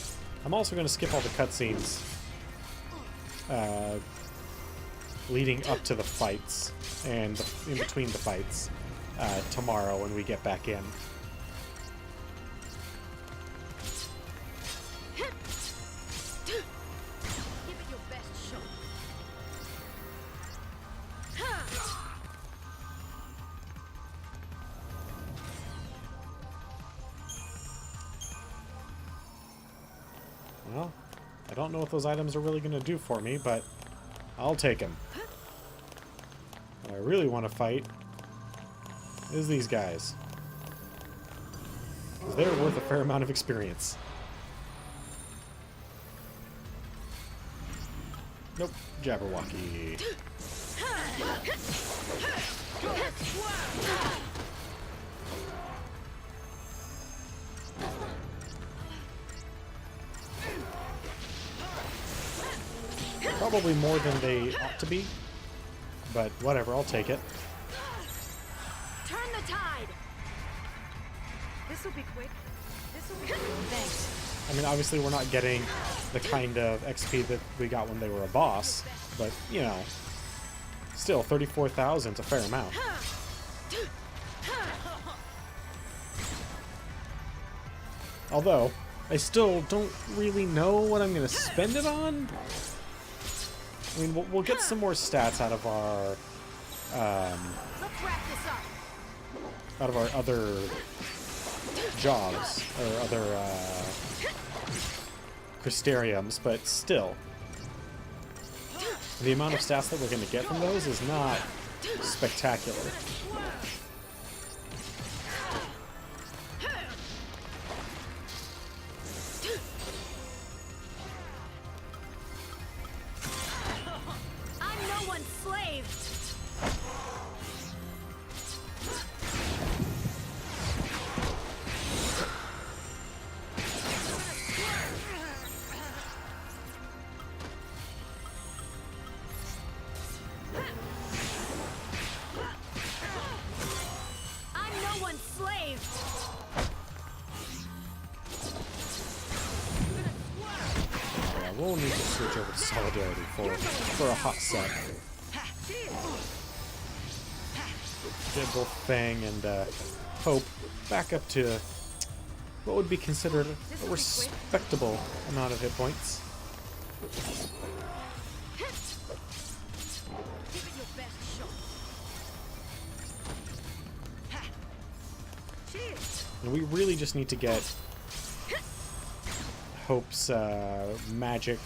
I'm also going to skip all the cutscenes leading up to the fights and in between the fights tomorrow when we get back in. Give it your best shot. Well, I don't know what those items are really going to do for me, but I'll take them. What I really want to fight is these guys, because they're worth a fair amount of experience. Nope. Jabberwocky. Probably more than they ought to be, but whatever, I'll take it. Turn the tide. This'll be quick. This'll be quick. Thanks. I mean, obviously we're not getting the kind of XP that we got when they were a boss, but, you know, still, 34,000 is a fair amount. Although, I still don't really know what I'm going to spend it on. I mean, we'll get some more stats out of our, Let's wrap this up. out of our other jobs, or other, Crystariums, but still. The amount of stats that we're going to get from those is not spectacular. I'm no one's slave. I'm no one's slave. Yeah, we'll need to switch over to Solidarity for a hot sec. Get both Fang and Hope back up to what would be considered a respectable amount of hit points. Give it your best shot. And we really just need to get Hope's magic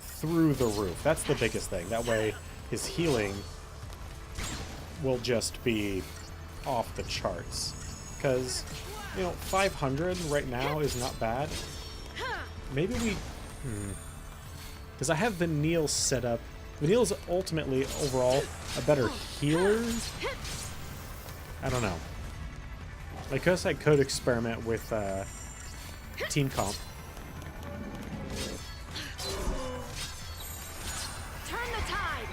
through the roof. That's the biggest thing. That way his healing will just be off the charts. Because, you know, 500 right now is not bad. Maybe we... Because I have Vanille set up. Vanille's ultimately, overall, a better healer. I don't know. I guess I could experiment with Team Comp. Turn the tide.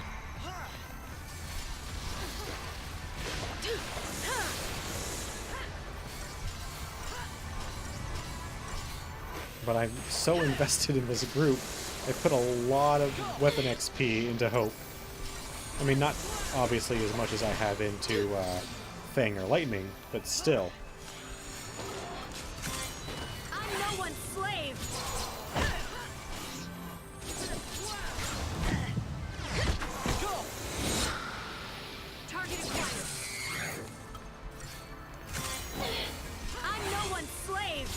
But I'm so invested in this group, I put a lot of weapon XP into Hope. I mean, not obviously as much as I have into Fang or Lightning, but still. I'm no one's slave. Target acquired. I'm no one's slave.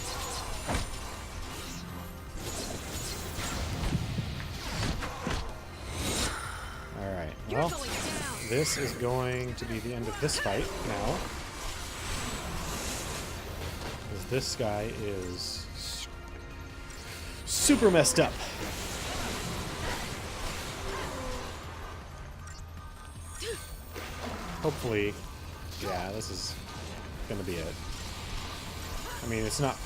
Alright, You're well, going down. this is going to be the end of this fight now. Because this guy is super messed up. Hopefully, yeah, this is gonna be it. I mean, it's not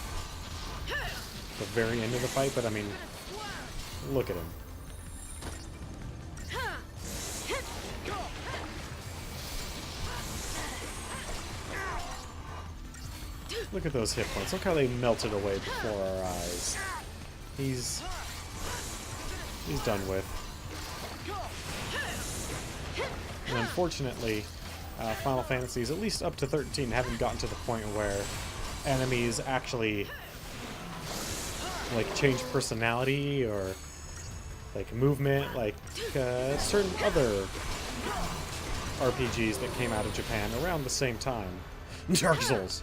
the very end of the fight, but I mean, look at him. Look at those hit points. Look how they melted away before our eyes. He's done with. And unfortunately, Final Fantasies, at least up to 13, haven't gotten to the point where enemies actually like change personality or like movement, like certain other RPGs that came out of Japan around the same time. Dark Souls.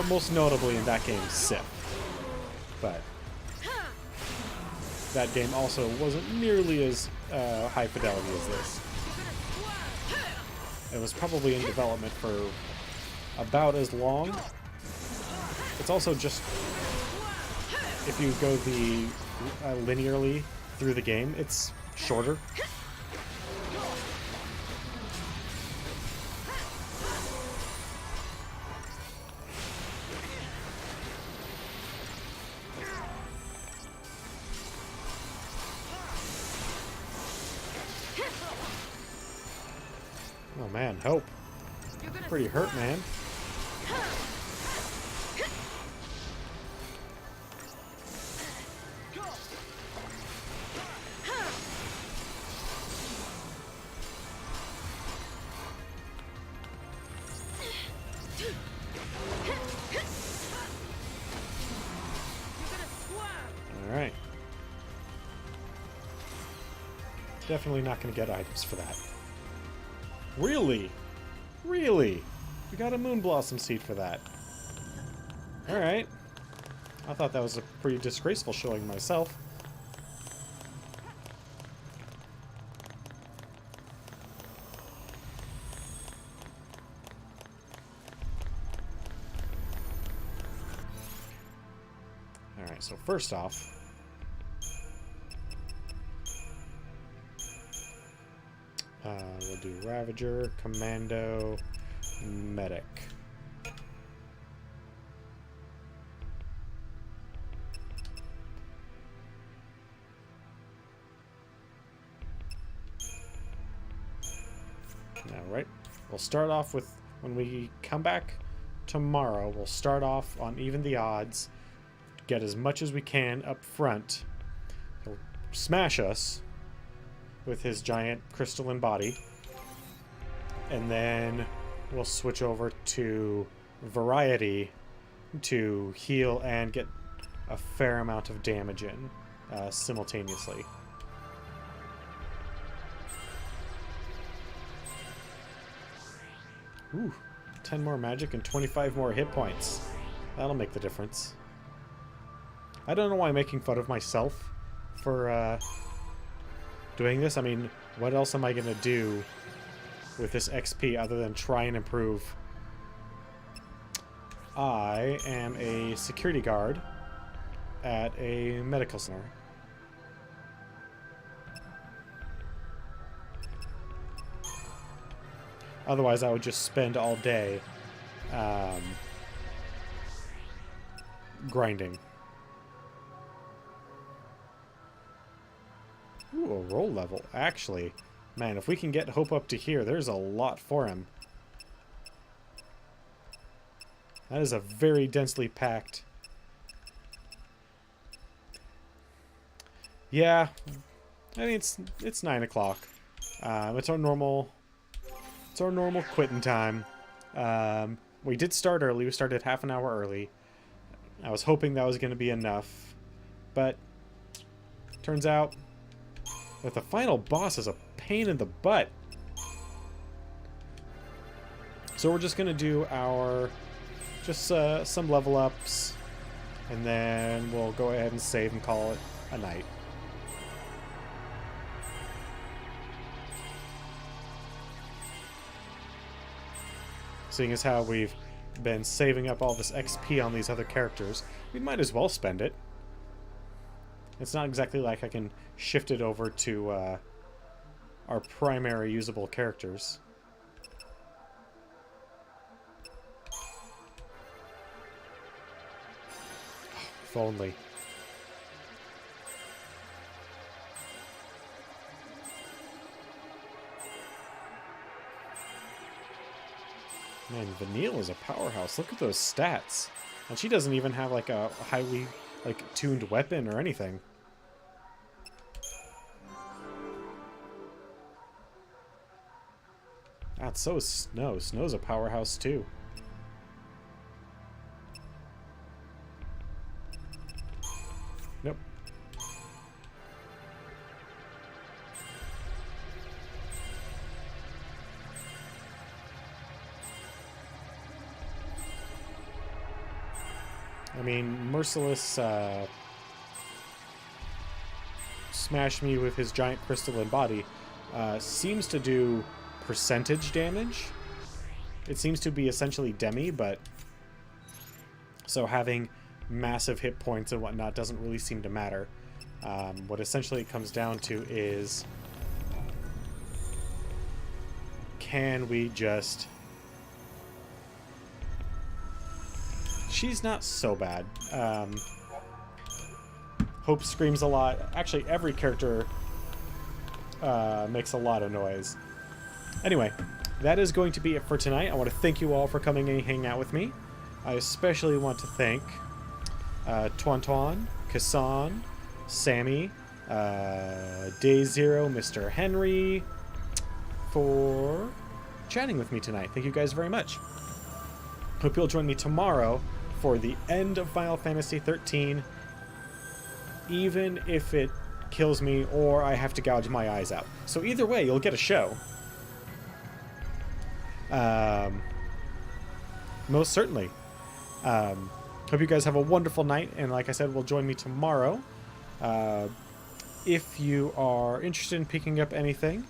Most notably in that game, Sith. But that game also wasn't nearly as high fidelity as this. It was probably in development for about as long. It's also just, if you go the linearly through the game. It's shorter. Oh man, help. Pretty hurt, man. Alright. Definitely not going to get items for that. Really? Really? We got a Moon Blossom seed for that. Alright. I thought that was a pretty disgraceful showing myself. Alright, so first off, we'll do Ravager, Commando, Medic. Alright, we'll start off with, when we come back tomorrow, we'll start off on even the odds, get as much as we can up front. He'll smash us with his giant crystalline body, and then we'll switch over to variety to heal and get a fair amount of damage in simultaneously. Ooh, 10 more magic and 25 more hit points. That'll make the difference. I don't know why I'm making fun of myself for doing this. I mean, what else am I going to do with this XP other than try and improve? I am a security guard at a medical center. Otherwise, I would just spend all day grinding. Ooh, a roll level. Actually, man, if we can get Hope up to here, there's a lot for him. That is a very densely packed. Yeah, I mean it's 9 o'clock. It's our normal quitting time. We did start early. We started half an hour early. I was hoping that was going to be enough, but turns out that the final boss is a pain in the butt. So we're just going to do our some level ups, and then we'll go ahead and save and call it a night. Seeing as how we've been saving up all this XP on these other characters, we might as well spend it. It's not exactly like I can shift it over to our primary usable characters. If only. Man, Vanille is a powerhouse. Look at those stats. And she doesn't even have like a highly tuned weapon or anything. God, so is Snow. Snow's a powerhouse too. Nope. I mean, Merciless smash me with his giant crystalline body seems to do percentage damage. It seems to be essentially demi, but so having massive hit points and whatnot doesn't really seem to matter. What essentially it comes down to is, can we just... She's not so bad. Hope screams a lot. Actually, every character makes a lot of noise. Anyway, that is going to be it for tonight. I want to thank you all for coming and hanging out with me. I especially want to thank Tuan, Kassan, Sammy, Day Zero, Mr. Henry, for chatting with me tonight. Thank you guys very much. Hope you'll join me tomorrow for the end of Final Fantasy 13, even if it kills me or I have to gouge my eyes out. So either way, you'll get a show. Most certainly. Hope you guys have a wonderful night, and like I said, will join me tomorrow. If you are interested in picking up anything,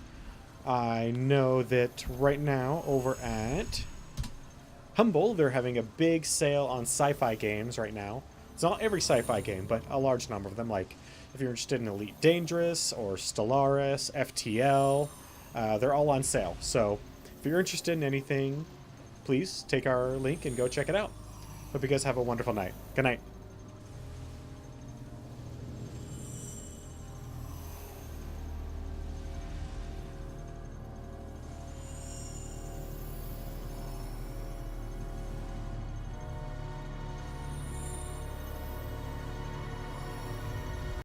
I know that right now over at Humble, they're having a big sale on sci-fi games right now. It's not every sci-fi game, but a large number of them. Like, if you're interested in Elite Dangerous or Stellaris, FTL, they're all on sale. So, if you're interested in anything, please take our link and go check it out. Hope you guys have a wonderful night. Good night.